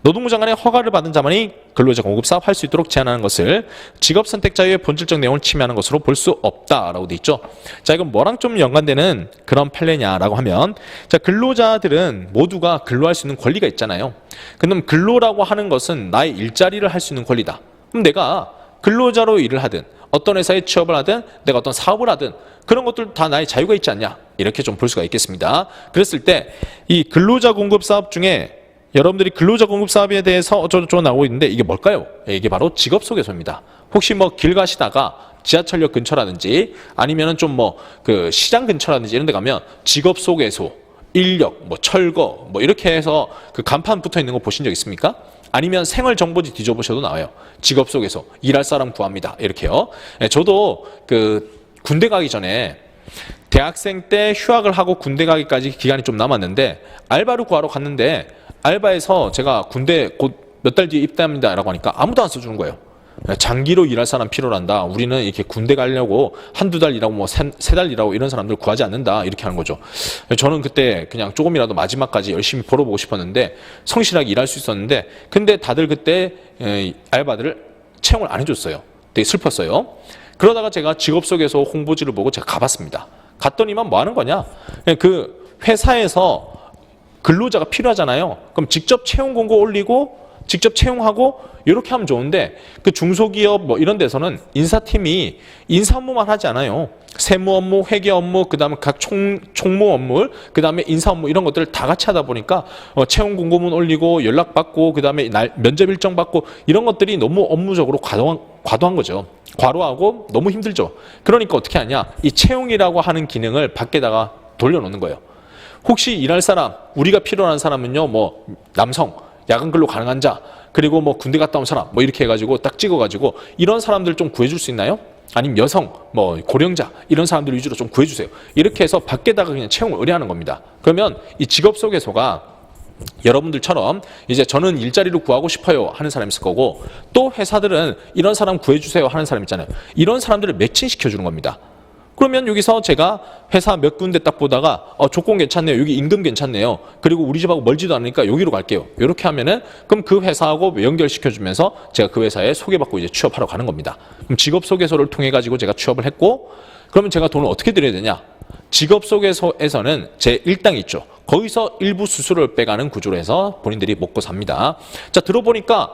노동부 장관의 허가를 받은 자만이 근로자 공급 사업 할 수 있도록 제한하는 것을 직업 선택 자유의 본질적 내용을 침해하는 것으로 볼 수 없다라고 돼 있죠. 자, 이건 뭐랑 좀 연관되는 그런 판례냐라고 하면, 자, 근로자들은 모두가 근로할 수 있는 권리가 있잖아요. 그럼 근로라고 하는 것은 나의 일자리를 할 수 있는 권리다. 그럼 내가 근로자로 일을 하든 어떤 회사에 취업을 하든 내가 어떤 사업을 하든 그런 것들 다 나의 자유가 있지 않냐, 이렇게 좀 볼 수가 있겠습니다. 그랬을 때 이 근로자 공급 사업 중에 여러분들이 근로자 공급 사업에 대해서 어쩌고저쩌고 나오고 있는데 이게 뭘까요? 이게 바로 직업소개소입니다. 혹시 뭐 길 가시다가 지하철역 근처라든지 아니면은 좀 뭐 그 시장 근처라든지 이런 데 가면 직업소개소, 인력, 뭐 철거 뭐 이렇게 해서 그 간판 붙어 있는 거 보신 적 있습니까? 아니면 생활정보지 뒤져보셔도 나와요. 직업소개소, 일할 사람 구합니다. 이렇게요. 저도 그 군대 가기 전에 대학생 때 휴학을 하고 군대 가기까지 기간이 좀 남았는데 알바를 구하러 갔는데 알바에서 제가 군대 곧 몇 달 뒤에 입대합니다 라고 하니까 아무도 안 써주는 거예요. 장기로 일할 사람 필요한다. 우리는 이렇게 군대 가려고 한두 달 일하고 뭐 세 달 일하고 이런 사람들 구하지 않는다. 이렇게 하는 거죠. 저는 그때 그냥 조금이라도 마지막까지 열심히 벌어보고 싶었는데 성실하게 일할 수 있었는데 근데 다들 그때 알바들을 채용을 안 해줬어요. 되게 슬펐어요. 그러다가 제가 직업소개소 홍보지를 보고 제가 가봤습니다. 갔더니만 뭐 하는 거냐? 그 회사에서 근로자가 필요하잖아요. 그럼 직접 채용 공고 올리고 직접 채용하고 이렇게 하면 좋은데 그 중소기업 뭐 이런 데서는 인사팀이 인사 업무만 하지 않아요. 세무 업무, 회계 업무, 그다음에 각 총무 업무, 그다음에 인사 업무 이런 것들을 다 같이 하다 보니까 채용 공고문 올리고 연락 받고 그다음에 면접 일정 받고 이런 것들이 너무 업무적으로 과도한 거죠. 과로하고 너무 힘들죠. 그러니까 어떻게 하냐? 이 채용이라고 하는 기능을 밖에다가 돌려놓는 거예요. 혹시 일할 사람, 우리가 필요한 사람은요, 뭐 남성, 야간 근로 가능한 자, 그리고 뭐 군대 갔다 온 사람, 뭐 이렇게 해가지고 딱 찍어가지고 이런 사람들 좀 구해줄 수 있나요? 아니면 여성, 뭐 고령자 이런 사람들 위주로 좀 구해주세요. 이렇게 해서 밖에다가 그냥 채용을 의뢰하는 겁니다. 그러면 이 직업소개소가 여러분들처럼 이제 저는 일자리를 구하고 싶어요 하는 사람이 있을 거고 또 회사들은 이런 사람 구해주세요 하는 사람 있잖아요. 이런 사람들을 매칭시켜주는 겁니다. 그러면 여기서 제가 회사 몇 군데 딱 보다가 조건 괜찮네요. 여기 임금 괜찮네요. 그리고 우리 집하고 멀지도 않으니까 여기로 갈게요. 이렇게 하면은 그럼 그 회사하고 연결시켜주면서 제가 그 회사에 소개받고 이제 취업하러 가는 겁니다. 그럼 직업소개소를 통해 가지고 제가 취업을 했고 그러면 제가 돈을 어떻게 드려야 되냐? 직업소개소에서는 제 일당이 있죠. 거기서 일부 수수료를 빼가는 구조로 해서 본인들이 먹고 삽니다. 자, 들어보니까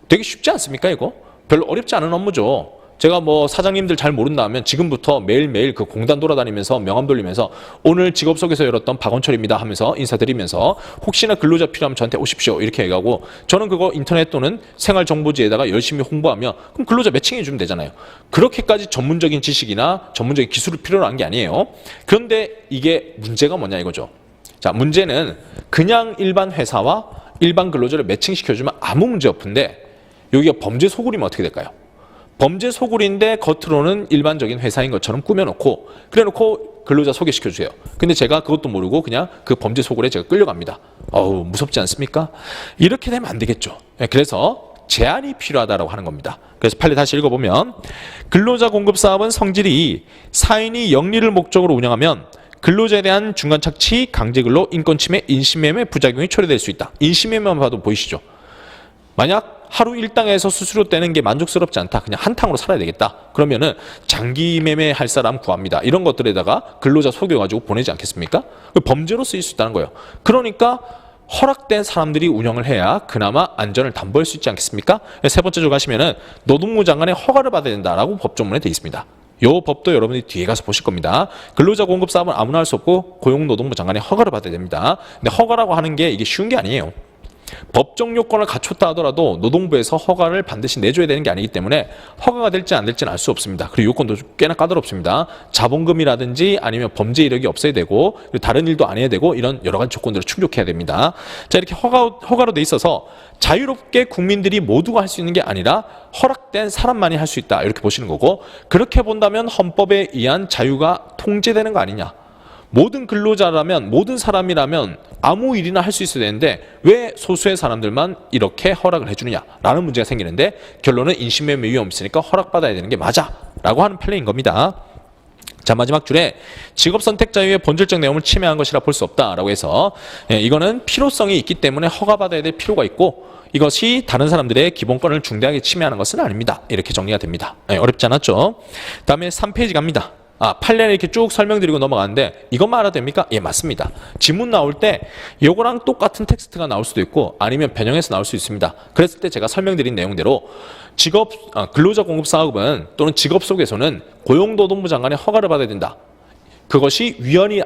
되게 쉽지 않습니까 이거? 별로 어렵지 않은 업무죠. 제가 뭐 사장님들 잘 모른다 하면 지금부터 매일매일 그 공단 돌아다니면서 명함 돌리면서 오늘 직업소개소 열었던 박원철입니다 하면서 인사드리면서 혹시나 근로자 필요하면 저한테 오십시오 이렇게 해가고 저는 그거 인터넷 또는 생활정보지에다가 열심히 홍보하면 그럼 근로자 매칭해 주면 되잖아요. 그렇게까지 전문적인 지식이나 전문적인 기술을 필요로 한 게 아니에요. 그런데 이게 문제가 뭐냐 이거죠. 자, 문제는 그냥 일반 회사와 일반 근로자를 매칭시켜주면 아무 문제 없는데 여기가 범죄 소굴이면 어떻게 될까요? 범죄 소굴인데 겉으로는 일반적인 회사인 것처럼 꾸며놓고 그래놓고 근로자 소개시켜주세요. 근데 제가 그것도 모르고 그냥 그 범죄 소굴에 제가 끌려갑니다. 어우, 무섭지 않습니까? 이렇게 되면 안 되겠죠. 그래서 제한이 필요하다고 하는 겁니다. 그래서 판례 다시 읽어보면 근로자 공급 사업은 성질이 사인이 영리를 목적으로 운영하면 근로자에 대한 중간 착취, 강제근로, 인권침해, 인신매매 부작용이 초래될 수 있다. 인신매매만 봐도 보이시죠? 만약 하루 일당에서 수수료 떼는 게 만족스럽지 않다. 그냥 한탕으로 살아야 되겠다. 그러면은 장기 매매할 사람 구합니다. 이런 것들에다가 근로자 속여가지고 보내지 않겠습니까? 범죄로 쓰일 수 있다는 거예요. 그러니까 허락된 사람들이 운영을 해야 그나마 안전을 담보할 수 있지 않겠습니까? 세 번째 줄 가시면은 노동부 장관의 허가를 받아야 된다라고 법조문에 되어 있습니다. 이 법도 여러분들이 뒤에 가서 보실 겁니다. 근로자 공급 사업은 아무나 할 수 없고 고용노동부 장관의 허가를 받아야 됩니다. 근데 허가라고 하는 게 이게 쉬운 게 아니에요. 법적 요건을 갖췄다 하더라도 노동부에서 허가를 반드시 내줘야 되는 게 아니기 때문에 허가가 될지 안 될지는 알 수 없습니다. 그리고 요건도 꽤나 까다롭습니다. 자본금이라든지 아니면 범죄 이력이 없어야 되고 다른 일도 안 해야 되고 이런 여러 가지 조건들을 충족해야 됩니다. 자, 이렇게 허가로 돼 있어서 자유롭게 국민들이 모두가 할 수 있는 게 아니라 허락된 사람만이 할 수 있다. 이렇게 보시는 거고, 그렇게 본다면 헌법에 의한 자유가 통제되는 거 아니냐. 모든 근로자라면, 모든 사람이라면 아무 일이나 할 수 있어야 되는데 왜 소수의 사람들만 이렇게 허락을 해주느냐라는 문제가 생기는데, 결론은 인신매매 위험이 있으니까 허락받아야 되는 게 맞아 라고 하는 판례인 겁니다. 자, 마지막 줄에 직업 선택 자유의 본질적 내용을 침해한 것이라 볼 수 없다라고 해서 이거는 필요성이 있기 때문에 허가받아야 될 필요가 있고 이것이 다른 사람들의 기본권을 중대하게 침해하는 것은 아닙니다. 이렇게 정리가 됩니다. 어렵지 않았죠? 다음에 3페이지 갑니다. 판례를 이렇게 쭉 설명드리고 넘어가는데 이것만 알아도 됩니까? 예, 맞습니다. 지문 나올 때 이거랑 똑같은 텍스트가 나올 수도 있고 아니면 변형해서 나올 수 있습니다. 그랬을 때 제가 설명드린 내용대로 근로자 공급 사업은 또는 직업 속에서는 고용노동부 장관의 허가를 받아야 된다. 그것이 위헌이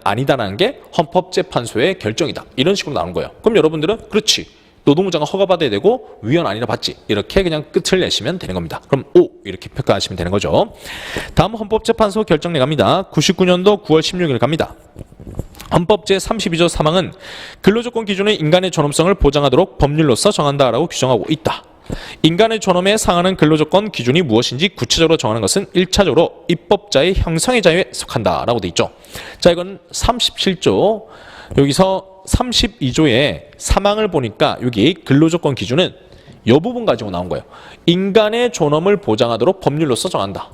아니다라는 게 헌법재판소의 결정이다. 이런 식으로 나오는 거예요. 그럼 여러분들은 그렇지. 노동부 장관 허가받아야 되고 위헌 아니라 받지. 이렇게 그냥 끝을 내시면 되는 겁니다. 그럼 O 이렇게 평가하시면 되는 거죠. 다음 헌법재판소 결정내 갑니다. 99년도 9월 16일 갑니다. 헌법 제32조 3항은 근로조건 기준의 인간의 존엄성을 보장하도록 법률로서 정한다라고 규정하고 있다. 인간의 존엄에 상하는 근로조건 기준이 무엇인지 구체적으로 정하는 것은 1차적으로 입법자의 형성의 자유에 속한다라고 돼 있죠. 자, 이건 37조 여기서 32조의 3항을 보니까 여기 근로조건 기준은 이 부분 가지고 나온 거예요. 인간의 존엄을 보장하도록 법률로서 정한다.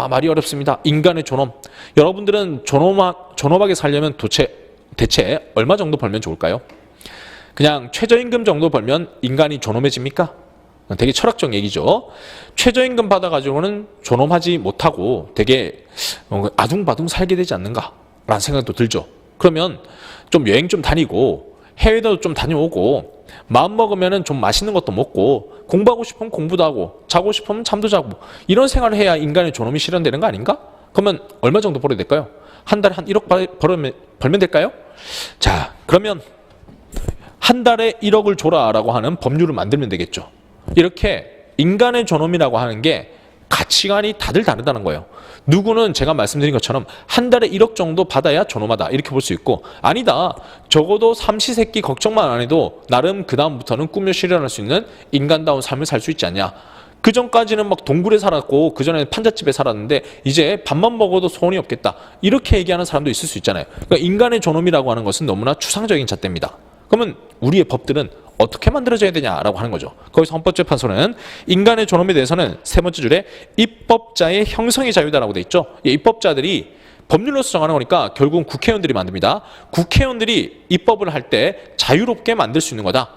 말이 어렵습니다. 인간의 존엄. 여러분들은 존엄하게 살려면 대체 얼마 정도 벌면 좋을까요? 그냥 최저임금 정도 벌면 인간이 존엄해집니까? 되게 철학적 얘기죠. 최저임금 받아가지고는 존엄하지 못하고 되게 아둥바둥 살게 되지 않는가라는 생각도 들죠. 그러면 좀 여행 좀 다니고 해외도 좀 다녀오고 마음 먹으면 좀 맛있는 것도 먹고 공부하고 싶으면 공부도 하고 자고 싶으면 잠도 자고 이런 생활을 해야 인간의 존엄이 실현되는 거 아닌가? 그러면 얼마 정도 벌어야 될까요? 한 달에 한 1억 벌면 될까요? 자, 그러면 한 달에 1억을 줘라라고 하는 법률을 만들면 되겠죠. 이렇게 인간의 존엄이라고 하는 게 가치관이 다들 다르다는 거예요. 누구는 제가 말씀드린 것처럼 한 달에 1억 정도 받아야 존엄하다 이렇게 볼 수 있고, 아니다 적어도 삼시세끼 걱정만 안 해도 나름 그 다음부터는 꾸며 실현할 수 있는 인간다운 삶을 살 수 있지 않냐. 그 전까지는 막 동굴에 살았고 그 전에는 판잣집에 살았는데 이제 밥만 먹어도 소원이 없겠다 이렇게 얘기하는 사람도 있을 수 있잖아요. 그러니까 인간의 존엄이라고 하는 것은 너무나 추상적인 잣대입니다. 그러면 우리의 법들은 어떻게 만들어져야 되냐라고 하는 거죠. 거기서 헌법재판소는 인간의 존엄에 대해서는 세 번째 줄에 입법자의 형성의 자유다라고 돼 있죠. 입법자들이 법률로서 정하는 거니까 결국은 국회의원들이 만듭니다. 국회의원들이 입법을 할 때 자유롭게 만들 수 있는 거다.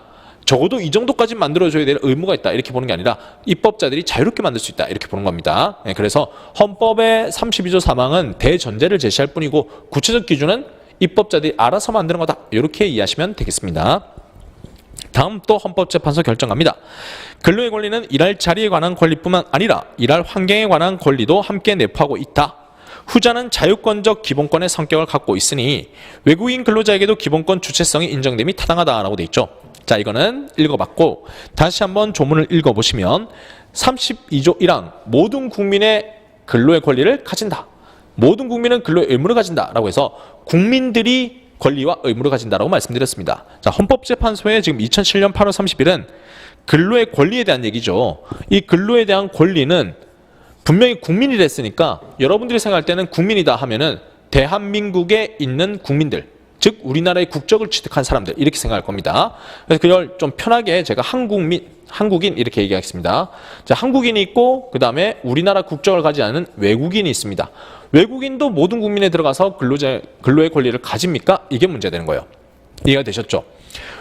적어도 이 정도까지 만들어줘야 될 의무가 있다 이렇게 보는 게 아니라 입법자들이 자유롭게 만들 수 있다 이렇게 보는 겁니다. 그래서 헌법의 32조 3항은 대전제를 제시할 뿐이고 구체적 기준은 입법자들이 알아서 만드는 거다 이렇게 이해하시면 되겠습니다. 다음 또 헌법재판소 결정 갑니다. 근로의 권리는 일할 자리에 관한 권리뿐만 아니라 일할 환경에 관한 권리도 함께 내포하고 있다. 후자는 자유권적 기본권의 성격을 갖고 있으니 외국인 근로자에게도 기본권 주체성이 인정됨이 타당하다라고 돼 있죠. 자, 이거는 읽어봤고 다시 한번 조문을 읽어보시면 32조 1항 모든 국민의 근로의 권리를 가진다. 모든 국민은 근로의 의무를 가진다라고 해서 국민들이 권리와 의무를 가진다라고 말씀드렸습니다. 자, 헌법재판소의 지금 2007년 8월 30일은 근로의 권리에 대한 얘기죠. 이 근로에 대한 권리는 분명히 국민이 됐으니까 여러분들이 생각할 때는 국민이다 하면은 대한민국에 있는 국민들, 즉 우리나라의 국적을 취득한 사람들 이렇게 생각할 겁니다. 그래서 그걸 좀 편하게 제가 한국인 이렇게 얘기하겠습니다. 자, 한국인이 있고 그 다음에 우리나라 국적을 가지지 않은 외국인이 있습니다. 외국인도 모든 국민에 들어가서 근로의 권리를 가집니까? 이게 문제되는 거예요. 이해가 되셨죠?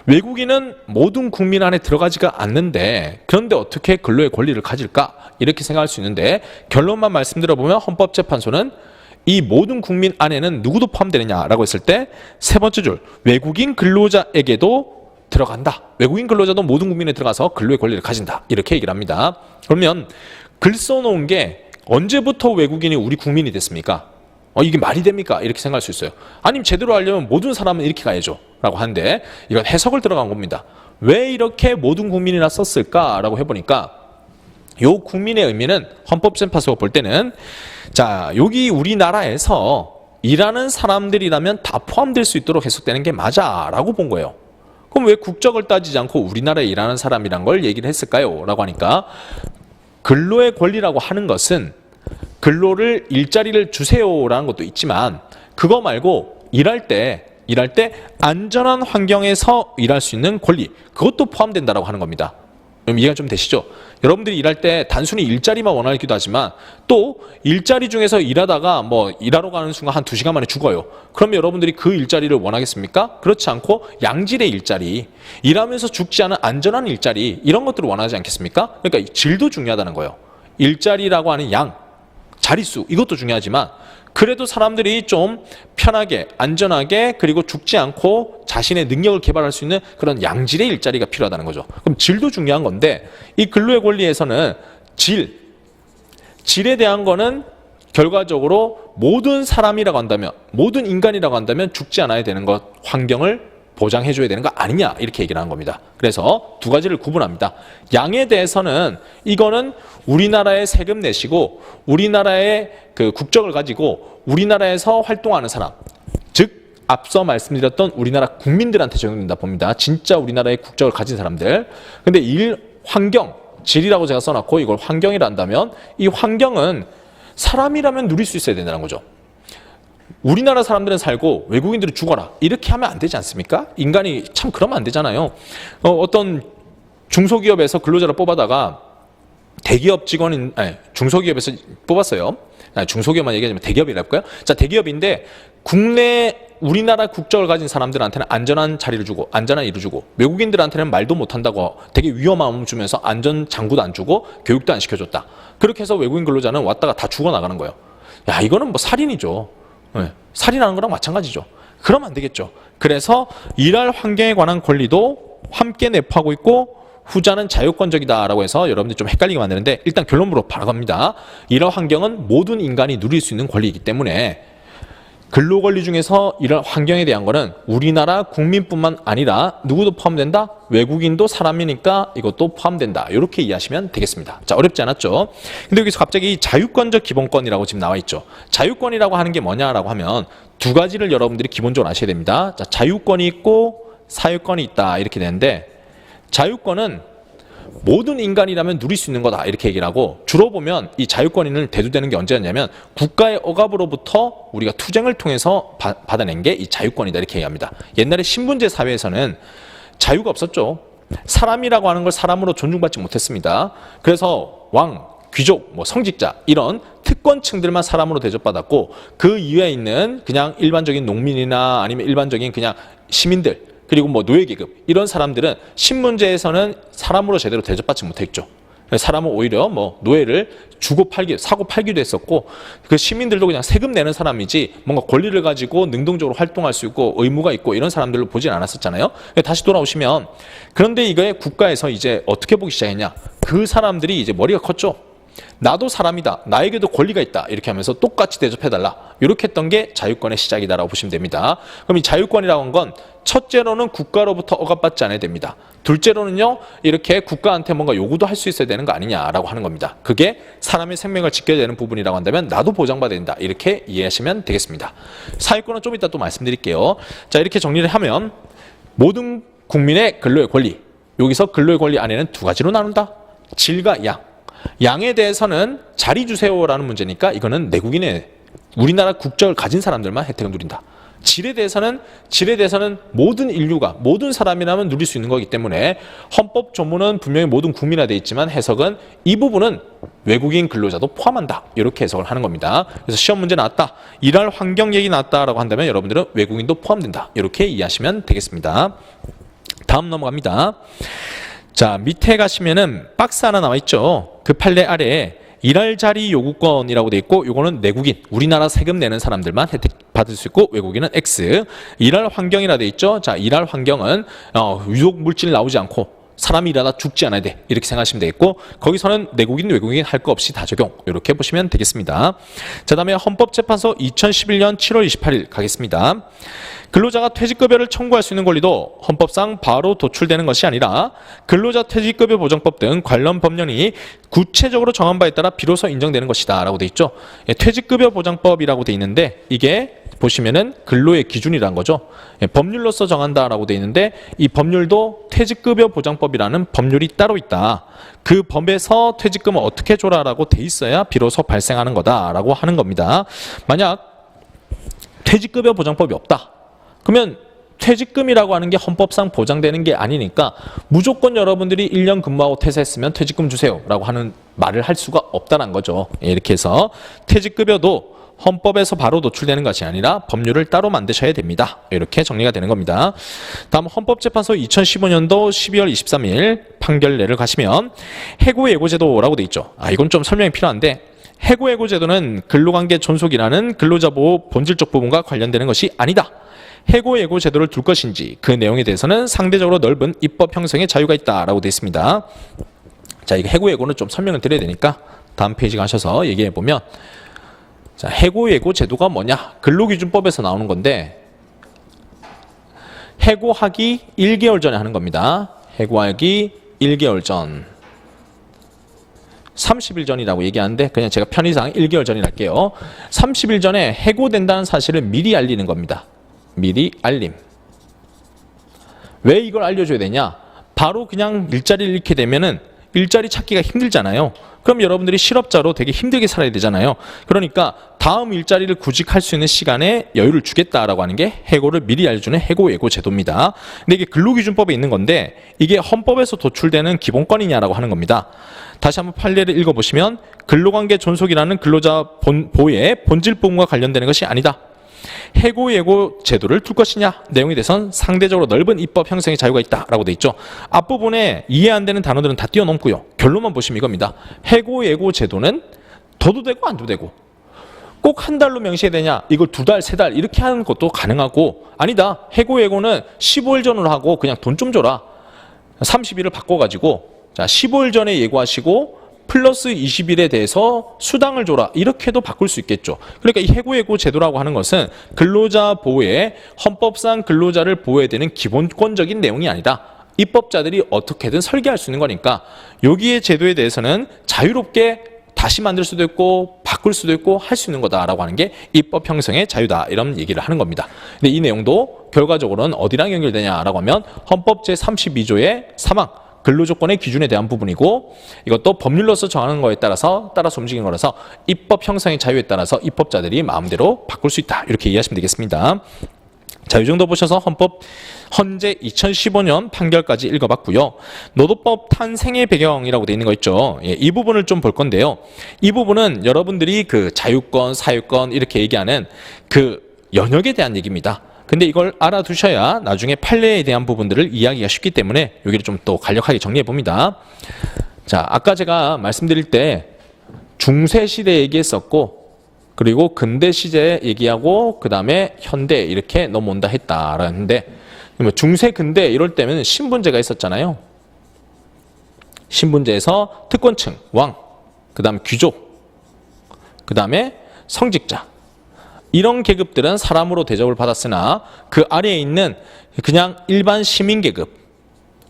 외국인은 모든 국민 안에 들어가지가 않는데 그런데 어떻게 근로의 권리를 가질까? 이렇게 생각할 수 있는데 결론만 말씀드려보면 헌법재판소는 이 모든 국민 안에는 누구도 포함되느냐라고 했을 때 세 번째 줄 외국인 근로자에게도 들어간다. 외국인 근로자도 모든 국민에 들어가서 근로의 권리를 가진다. 이렇게 얘기를 합니다. 그러면 글 써놓은 게 언제부터 외국인이 우리 국민이 됐습니까? 이게 말이 됩니까? 이렇게 생각할 수 있어요. 아니면 제대로 하려면 모든 사람은 이렇게 가야죠. 라고 하는데 이건 해석을 들어간 겁니다. 왜 이렇게 모든 국민이나 썼을까라고 해보니까 요 국민의 의미는 헌법재판소가 볼 때는 자, 여기 우리나라에서 일하는 사람들이라면 다 포함될 수 있도록 해석되는 게 맞아라고 본 거예요. 그럼 왜 국적을 따지지 않고 우리나라에 일하는 사람이란 걸 얘기를 했을까요? 라고 하니까 근로의 권리라고 하는 것은 근로를 일자리를 주세요라는 것도 있지만 그거 말고 일할 때 안전한 환경에서 일할 수 있는 권리 그것도 포함된다라고 하는 겁니다. 그럼 이해가 좀 되시죠? 여러분들이 일할 때 단순히 일자리만 원하기도 하지만 또 일자리 중에서 일하다가 뭐 일하러 가는 순간 한 2시간 만에 죽어요. 그러면 여러분들이 그 일자리를 원하겠습니까? 그렇지 않고 양질의 일자리, 일하면서 죽지 않은 안전한 일자리 이런 것들을 원하지 않겠습니까? 그러니까 질도 중요하다는 거예요. 일자리라고 하는 양, 자릿수 이것도 중요하지만 그래도 사람들이 좀 편하게 안전하게 그리고 죽지 않고 자신의 능력을 개발할 수 있는 그런 양질의 일자리가 필요하다는 거죠. 그럼 질도 중요한 건데 이 근로의 권리에서는 질에 대한 거는 결과적으로 모든 사람이라고 한다면 모든 인간이라고 한다면 죽지 않아야 되는 것 환경을 보장해 줘야 되는 거 아니냐 이렇게 얘기를 한 겁니다. 그래서 두 가지를 구분합니다. 양에 대해서는 이거는 우리나라에 세금 내시고 우리나라의 그 국적을 가지고 우리나라에서 활동하는 사람 즉 앞서 말씀드렸던 우리나라 국민들한테 적용된다 봅니다. 진짜 우리나라의 국적을 가진 사람들. 근데 일 환경 질이라고 제가 써놨고 이걸 환경이라 한다면 이 환경은 사람이라면 누릴 수 있어야 된다는 거죠. 우리나라 사람들은 살고 외국인들은 죽어라 이렇게 하면 안 되지 않습니까? 인간이 참 그러면 안 되잖아요. 어떤 중소기업에서 근로자를 뽑아다가 대기업 직원인 중소기업에서 뽑았어요. 중소기업만 얘기하자면 대기업이랄까요? 자, 대기업인데 국내 우리나라 국적을 가진 사람들한테는 안전한 자리를 주고 안전한 일을 주고 외국인들한테는 말도 못한다고 되게 위험한 마음 주면서 안전 장구도 안 주고 교육도 안 시켜줬다. 그렇게 해서 외국인 근로자는 왔다가 다 죽어나가는 거예요. 야, 이거는 뭐 살인이죠. 살인하는 거랑 마찬가지죠. 그러면 안 되겠죠. 그래서 일할 환경에 관한 권리도 함께 내포하고 있고 후자는 자유권적이다라고 해서 여러분들이 좀 헷갈리게 만드는데 일단 결론으로 바로 갑니다. 일할 환경은 모든 인간이 누릴 수 있는 권리이기 때문에 근로권리 중에서 일할 환경에 대한 거는 우리나라 국민뿐만 아니라 누구도 포함된다? 외국인도 사람이니까 이것도 포함된다. 이렇게 이해하시면 되겠습니다. 자, 어렵지 않았죠? 근데 여기서 갑자기 자유권적 기본권이라고 지금 나와 있죠. 자유권이라고 하는 게 뭐냐라고 하면 두 가지를 여러분들이 기본적으로 아셔야 됩니다. 자, 자유권이 있고 사유권이 있다. 이렇게 되는데 자유권은 모든 인간이라면 누릴 수 있는 거다 이렇게 얘기를 하고 주로 보면 이 자유권을 대두되는 게 언제였냐면 국가의 억압으로부터 우리가 투쟁을 통해서 받아낸 게 이 자유권이다 이렇게 얘기합니다. 옛날에 신분제 사회에서는 자유가 없었죠. 사람이라고 하는 걸 사람으로 존중받지 못했습니다. 그래서 왕, 귀족, 뭐 성직자 이런 특권층들만 사람으로 대접받았고 그 이외에 있는 그냥 일반적인 농민이나 아니면 일반적인 그냥 시민들 그리고 뭐 노예계급 이런 사람들은 신문제에서는 사람으로 제대로 대접받지 못했죠. 사람은 오히려 뭐 노예를 사고 팔기도 했었고 그 시민들도 그냥 세금 내는 사람이지 뭔가 권리를 가지고 능동적으로 활동할 수 있고 의무가 있고 이런 사람들로 보진 않았었잖아요. 다시 돌아오시면 그런데 이거에 국가에서 이제 어떻게 보기 시작했냐? 그 사람들이 이제 머리가 컸죠. 나도 사람이다. 나에게도 권리가 있다. 이렇게 하면서 똑같이 대접해달라. 이렇게 했던 게 자유권의 시작이다라고 보시면 됩니다. 그럼 이 자유권이라고 한 건 첫째로는 국가로부터 억압받지 않아야 됩니다. 둘째로는요, 이렇게 국가한테 뭔가 요구도 할 수 있어야 되는 거 아니냐라고 하는 겁니다. 그게 사람의 생명을 지켜야 되는 부분이라고 한다면 나도 보장받아야 된다. 이렇게 이해하시면 되겠습니다. 사회권은 좀 이따 또 말씀드릴게요. 자, 이렇게 정리를 하면 모든 국민의 근로의 권리, 여기서 근로의 권리 안에는 두 가지로 나눈다. 질과 양. 양에 대해서는 자리 주세요라는 문제니까 이거는 내국인의 우리나라 국적을 가진 사람들만 혜택을 누린다. 질에 대해서는 모든 인류가, 모든 사람이라면 누릴 수 있는 거기 때문에 헌법 조문은 분명히 모든 국민화 되어 있지만 해석은 이 부분은 외국인 근로자도 포함한다. 이렇게 해석을 하는 겁니다. 그래서 시험 문제 나왔다. 일할 환경 얘기 나왔다라고 한다면 여러분들은 외국인도 포함된다. 이렇게 이해하시면 되겠습니다. 다음 넘어갑니다. 자, 밑에 가시면은 박스 하나 나와 있죠. 그 판례 아래에 일할 자리 요구권이라고 돼 있고, 요거는 내국인, 우리나라 세금 내는 사람들만 혜택 받을 수 있고, 외국인은 X. 일할 환경이라 돼 있죠. 자, 일할 환경은 유독 물질 나오지 않고 사람이 일하다 죽지 않아야 돼. 이렇게 생각하시면 되겠고, 거기서는 내국인, 외국인 할 거 없이 다 적용. 이렇게 보시면 되겠습니다. 자, 다음에 헌법재판소 2011년 7월 28일 가겠습니다. 근로자가 퇴직급여를 청구할 수 있는 권리도 헌법상 바로 도출되는 것이 아니라 근로자 퇴직급여 보장법 등 관련 법령이 구체적으로 정한 바에 따라 비로소 인정되는 것이다 라고 돼 있죠. 퇴직급여 보장법이라고 돼 있는데 이게 보시면은 근로의 기준이란 거죠. 법률로서 정한다라고 돼 있는데 이 법률도 퇴직급여 보장법이라는 법률이 따로 있다. 그 법에서 퇴직금을 어떻게 줘라라고 돼 있어야 비로소 발생하는 거다라고 하는 겁니다. 만약 퇴직급여 보장법이 없다. 그러면 퇴직금이라고 하는 게 헌법상 보장되는 게 아니니까 무조건 여러분들이 1년 근무하고 퇴사했으면 퇴직금 주세요 라고 하는 말을 할 수가 없다는 거죠. 이렇게 해서 퇴직급여도 헌법에서 바로 노출되는 것이 아니라 법률을 따로 만드셔야 됩니다. 이렇게 정리가 되는 겁니다. 다음 헌법재판소 2015년도 12월 23일 판결례를 가시면 해고예고제도라고 돼 있죠. 이건 좀 설명이 필요한데 해고예고제도는 근로관계 존속이라는 근로자보호 본질적 부분과 관련되는 것이 아니다. 해고예고 제도를 둘 것인지 그 내용에 대해서는 상대적으로 넓은 입법 형성의 자유가 있다라고 되어 있습니다. 자, 이거 해고예고는 좀 설명을 드려야 되니까 다음 페이지 가셔서 얘기해 보면, 자, 해고예고 제도가 뭐냐? 근로기준법에서 나오는 건데 해고하기 1개월 전에 하는 겁니다. 해고하기 1개월 전. 30일 전이라고 얘기하는데 그냥 제가 편의상 1개월 전이라 할게요. 30일 전에 해고된다는 사실을 미리 알리는 겁니다. 미리 알림. 왜 이걸 알려줘야 되냐? 바로 그냥 일자리를 잃게 되면은 일자리 찾기가 힘들잖아요. 그럼 여러분들이 실업자로 되게 힘들게 살아야 되잖아요. 그러니까 다음 일자리를 구직할 수 있는 시간에 여유를 주겠다라고 하는 게 해고를 미리 알려주는 해고예고 제도입니다. 근데 이게 근로기준법에 있는 건데 이게 헌법에서 도출되는 기본권이냐라고 하는 겁니다. 다시 한번 판례를 읽어보시면 근로관계 존속이라는 근로자 보호의 본질 부분과 관련되는 것이 아니다. 해고예고 제도를 둘 것이냐 내용에 대해서는 상대적으로 넓은 입법 형성의 자유가 있다라고 돼 있죠. 앞부분에 이해 안 되는 단어들은 다 띄워놓고요. 결론만 보시면 이겁니다. 해고예고 제도는 둬도 되고 안 둬도 되고 꼭 한 달로 명시해야 되냐 이걸 2달, 3달 이렇게 하는 것도 가능하고 아니다. 해고예고는 15일 전으로 하고 그냥 돈 좀 줘라. 30일을 바꿔가지고 자 15일 전에 예고하시고 플러스 20일에 대해서 수당을 줘라. 이렇게도 바꿀 수 있겠죠. 그러니까 이 해고예고 제도라고 하는 것은 근로자 보호에 헌법상 근로자를 보호해야 되는 기본권적인 내용이 아니다. 입법자들이 어떻게든 설계할 수 있는 거니까 여기에 제도에 대해서는 자유롭게 다시 만들 수도 있고 바꿀 수도 있고 할 수 있는 거다라고 하는 게 입법 형성의 자유다. 이런 얘기를 하는 겁니다. 근데 이 내용도 결과적으로는 어디랑 연결되냐라고 하면 헌법 제32조의 사망 근로조건의 기준에 대한 부분이고 이것도 법률로서 정하는 거에 따라서 움직이는 거라서 입법 형성의 자유에 따라서 입법자들이 마음대로 바꿀 수 있다. 이렇게 이해하시면 되겠습니다. 자, 이 정도 보셔서 헌재 2015년 판결까지 읽어봤고요. 노동법 탄생의 배경이라고 되어 있는 거 있죠. 이 부분을 좀 볼 건데요. 이 부분은 여러분들이 그 자유권, 사유권 이렇게 얘기하는 그 영역에 대한 얘기입니다. 근데 이걸 알아두셔야 나중에 판례에 대한 부분들을 이해하기가 쉽기 때문에 여기를 좀 또 간략하게 정리해 봅니다. 자, 아까 제가 말씀드릴 때 중세 시대 얘기했었고 그리고 근대 시대 얘기하고 그 다음에 현대 이렇게 넘어온다 했다라는데 중세 근대 이럴 때면 신분제가 있었잖아요. 신분제에서 특권층 왕 그 다음 귀족, 그 다음에 성직자. 이런 계급들은 사람으로 대접을 받았으나 그 아래에 있는 그냥 일반 시민계급,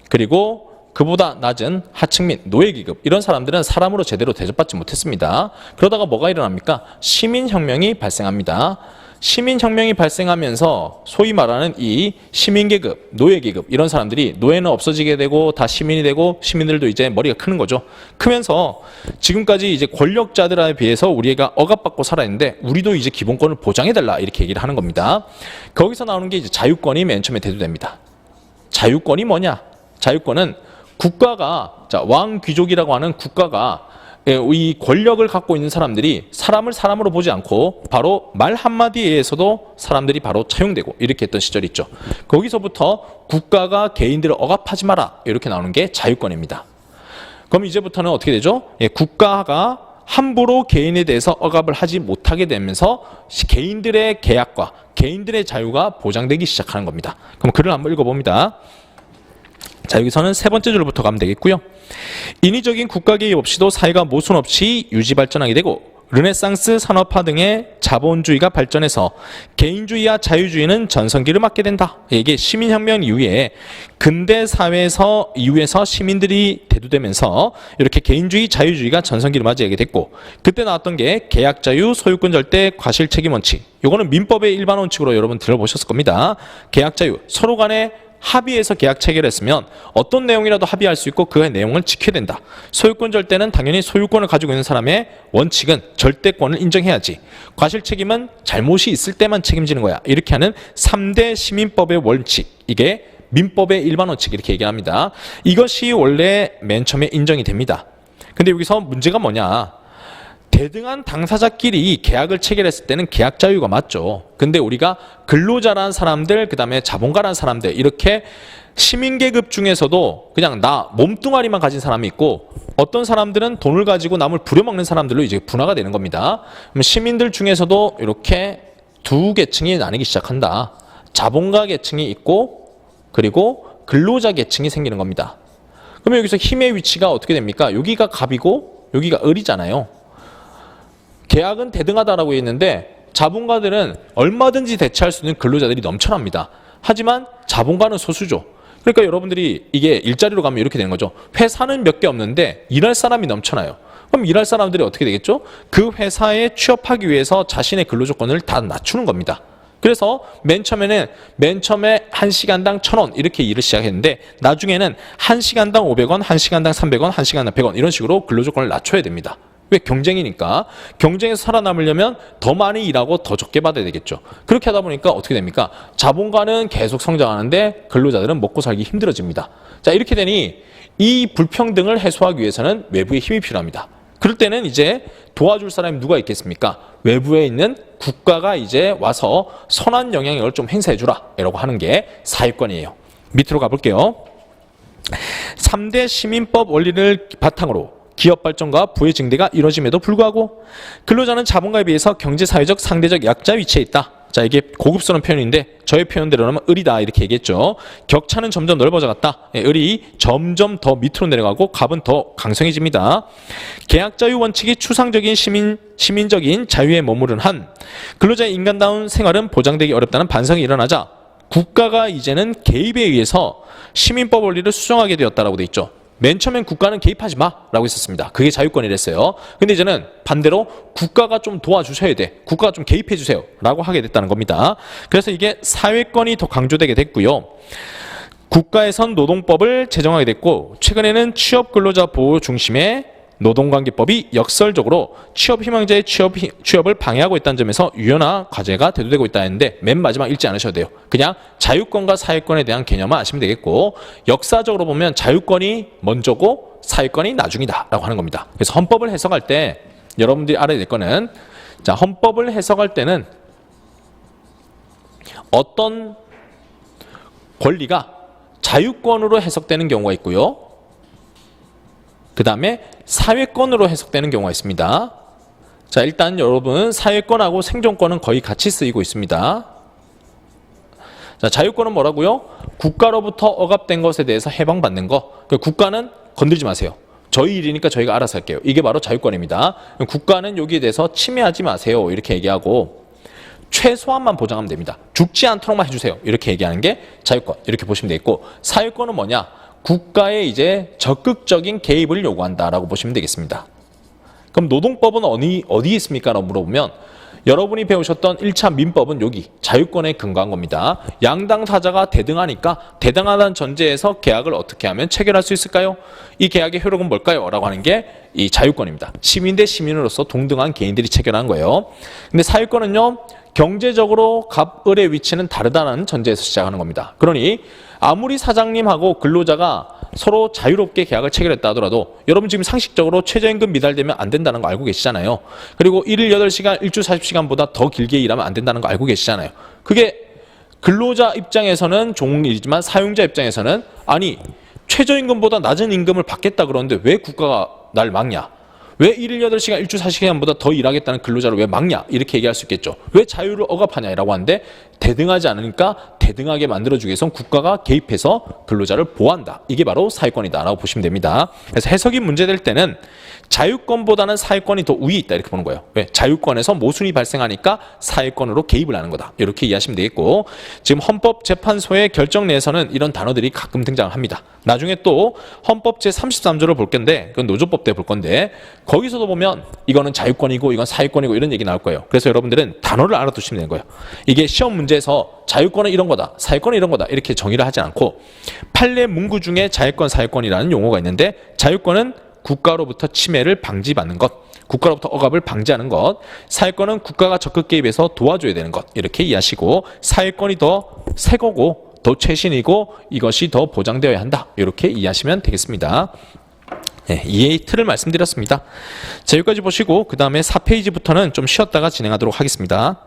그리고 그보다 낮은 하층민, 노예계급, 이런 사람들은 사람으로 제대로 대접받지 못했습니다. 그러다가 뭐가 일어납니까? 시민혁명이 발생합니다. 시민혁명이 발생하면서 소위 말하는 이 시민계급, 노예계급, 이런 사람들이, 노예는 없어지게 되고 다 시민이 되고 시민들도 이제 머리가 크는 거죠. 크면서 지금까지 이제 권력자들에 비해서 우리가 억압받고 살아있는데 우리도 이제 기본권을 보장해달라, 이렇게 얘기를 하는 겁니다. 거기서 나오는 게 이제 자유권이 맨 처음에 대두됩니다. 자유권이 뭐냐? 자유권은 국가가, 자, 왕귀족이라고 하는 국가가 이 권력을 갖고 있는 사람들이 사람을 사람으로 보지 않고 바로 말 한마디에 의해서도 사람들이 바로 차용되고 이렇게 했던 시절이 있죠. 거기서부터 국가가 개인들을 억압하지 마라, 이렇게 나오는 게 자유권입니다. 그럼 이제부터는 어떻게 되죠? 국가가 함부로 개인에 대해서 억압을 하지 못하게 되면서 개인들의 계약과 개인들의 자유가 보장되기 시작하는 겁니다. 그럼 글을 한번 읽어봅니다. 자, 여기서는 세 번째 줄부터 가면 되겠고요. 인위적인 국가 개입 없이도 사회가 모순 없이 유지 발전하게 되고 르네상스 산업화 등의 자본주의가 발전해서 개인주의와 자유주의는 전성기를 맞게 된다. 이게 시민혁명 이후에 근대 사회에서 이후에서 시민들이 대두되면서 이렇게 개인주의, 자유주의가 전성기를 맞이하게 됐고, 그때 나왔던 게 계약자유, 소유권 절대, 과실책임 원칙. 이거는 민법의 일반 원칙으로 여러분 들어보셨을 겁니다. 계약자유, 서로 간에 합의해서 계약 체결했으면 어떤 내용이라도 합의할 수 있고 그 내용을 지켜야 된다. 소유권 절대는 당연히 소유권을 가지고 있는 사람의 원칙은 절대권을 인정해야지. 과실 책임은 잘못이 있을 때만 책임지는 거야. 이렇게 하는 3대 시민법의 원칙, 이게 민법의 일반 원칙, 이렇게 얘기합니다. 이것이 원래 맨 처음에 인정이 됩니다. 근데 여기서 문제가 뭐냐? 대등한 당사자끼리 계약을 체결했을 때는 계약 자유가 맞죠. 근데 우리가 근로자라는 사람들, 그 다음에 자본가라는 사람들, 이렇게 시민계급 중에서도 그냥 나 몸뚱아리만 가진 사람이 있고 어떤 사람들은 돈을 가지고 남을 부려먹는 사람들로 이제 분화가 되는 겁니다. 그럼 시민들 중에서도 이렇게 두 계층이 나뉘기 시작한다. 자본가 계층이 있고 그리고 근로자 계층이 생기는 겁니다. 그러면 여기서 힘의 위치가 어떻게 됩니까? 여기가 갑이고 여기가 을이잖아요. 계약은 대등하다라고 했는데 자본가들은 얼마든지 대체할 수 있는 근로자들이 넘쳐납니다. 하지만 자본가는 소수죠. 그러니까 여러분들이 이게 일자리로 가면 이렇게 되는 거죠. 회사는 몇 개 없는데 일할 사람이 넘쳐나요. 그럼 일할 사람들이 어떻게 되겠죠? 그 회사에 취업하기 위해서 자신의 근로조건을 다 낮추는 겁니다. 그래서 맨 처음에 1시간당 1,000원 이렇게 일을 시작했는데 나중에는 1시간당 500원, 1시간당 300원, 1시간당 100원 이런 식으로 근로조건을 낮춰야 됩니다. 왜? 경쟁이니까. 경쟁에서 살아남으려면 더 많이 일하고 더 적게 받아야 되겠죠. 그렇게 하다 보니까 어떻게 됩니까? 자본가는 계속 성장하는데 근로자들은 먹고 살기 힘들어집니다. 자, 이렇게 되니 이 불평등을 해소하기 위해서는 외부의 힘이 필요합니다. 그럴 때는 이제 도와줄 사람이 누가 있겠습니까? 외부에 있는 국가가 이제 와서 선한 영향력을 좀 행사해주라, 이라고 하는 게 사회권이에요. 밑으로 가볼게요. 3대 시민법 원리를 바탕으로 기업 발전과 부의 증대가 이루어짐에도 불구하고 근로자는 자본가에 비해서 경제사회적 상대적 약자 위치에 있다. 자, 이게 고급스러운 표현인데 저의 표현대로는 을이다, 이렇게 얘기했죠. 격차는 점점 넓어져 갔다. 을이 점점 더 밑으로 내려가고 갑은 더 강성해집니다. 계약자유 원칙이 추상적인 시민적인 자유에 머무른 한 근로자의 인간다운 생활은 보장되기 어렵다는 반성이 일어나자 국가가 이제는 개입에 의해서 시민법 원리를 수정하게 되었다라고 돼 있죠. 맨 처음엔 국가는 개입하지 마라고 했었습니다. 그게 자유권이랬어요. 근데 이제는 반대로 국가가 좀 도와주셔야 돼. 국가가 좀 개입해 주세요. 라고 하게 됐다는 겁니다. 그래서 이게 사회권이 더 강조되게 됐고요. 국가에선 노동법을 제정하게 됐고 최근에는 취업 근로자 보호 중심의 노동관계법이 역설적으로 취업 희망자의 취업을 방해하고 있다는 점에서 유연화 과제가 대두되고 있다 했는데 맨 마지막 읽지 않으셔도 돼요. 그냥 자유권과 사회권에 대한 개념만 아시면 되겠고 역사적으로 보면 자유권이 먼저고 사회권이 나중이다 라고 하는 겁니다. 그래서 헌법을 해석할 때 여러분들이 알아야 될 거는 자, 헌법을 해석할 때는 어떤 권리가 자유권으로 해석되는 경우가 있고요. 그 다음에 사회권으로 해석되는 경우가 있습니다. 자, 일단 여러분 사회권하고 생존권은 거의 같이 쓰이고 있습니다. 자, 자유권은 뭐라고요? 국가로부터 억압된 것에 대해서 해방받는 거. 국가는 건들지 마세요. 저희 일이니까 저희가 알아서 할게요. 이게 바로 자유권입니다. 국가는 여기에 대해서 침해하지 마세요. 이렇게 얘기하고 최소한만 보장하면 됩니다. 죽지 않도록만 해주세요. 이렇게 얘기하는 게 자유권. 이렇게 보시면 되겠고, 사유권은 뭐냐? 국가의 이제 적극적인 개입을 요구한다라고 보시면 되겠습니다. 그럼 노동법은 어디에 있습니까? 라고 물어보면 여러분이 배우셨던 1차 민법은 여기 자유권에 근거한 겁니다. 양당 사자가 대등하니까 대등하다는 전제에서 계약을 어떻게 하면 체결할 수 있을까요? 이 계약의 효력은 뭘까요? 라고 하는 게 이 자유권입니다. 시민 대 시민으로서 동등한 개인들이 체결한 거예요. 근데 사유권은요, 경제적으로 갑을의 위치는 다르다는 전제에서 시작하는 겁니다. 그러니 아무리 사장님하고 근로자가 서로 자유롭게 계약을 체결했다 하더라도 여러분 지금 상식적으로 최저임금 미달되면 안 된다는 거 알고 계시잖아요. 그리고 1일 8시간, 일주 40시간보다 더 길게 일하면 안 된다는 거 알고 계시잖아요. 그게 근로자 입장에서는 좋은 일이지만 사용자 입장에서는 아니 최저임금보다 낮은 임금을 받겠다 그러는데 왜 국가가 날 막냐? 왜 1일 8시간, 일주 40시간보다 더 일하겠다는 근로자를 왜 막냐? 이렇게 얘기할 수 있겠죠. 왜 자유를 억압하냐라고 하는데 대등하지 않으니까 대등하게 만들어주기 위해서는 국가가 개입해서 근로자를 보호한다. 이게 바로 사회권이다라고 보시면 됩니다. 그래서 해석이 문제될 때는 자유권보다는 사회권이 더 우위에 있다 이렇게 보는 거예요. 왜? 자유권에서 모순이 발생하니까 사회권으로 개입을 하는 거다. 이렇게 이해하시면 되겠고, 지금 헌법재판소의 결정 내에서는 이런 단어들이 가끔 등장을 합니다. 나중에 또 헌법 제33조를 볼 건데, 그건 노조법 때 볼 건데 거기서도 보면 이거는 자유권이고 이건 사회권이고 이런 얘기 나올 거예요. 그래서 여러분들은 단어를 알아두시면 되는 거예요. 이게 시험 문제에서 자유권은 이런 거다, 사회권은 이런 거다 이렇게 정의를 하지 않고 판례 문구 중에 자유권, 사회권이라는 용어가 있는데 자유권은 국가로부터 침해를 방지받는 것, 국가로부터 억압을 방지하는 것, 사회권은 국가가 적극 개입해서 도와줘야 되는 것 이렇게 이해하시고 사회권이 더 새 거고 더 최신이고 이것이 더 보장되어야 한다 이렇게 이해하시면 되겠습니다. 네, 이해의 틀을 말씀드렸습니다. 자, 여기까지 보시고 그 다음에 4페이지부터는 좀 쉬었다가 진행하도록 하겠습니다.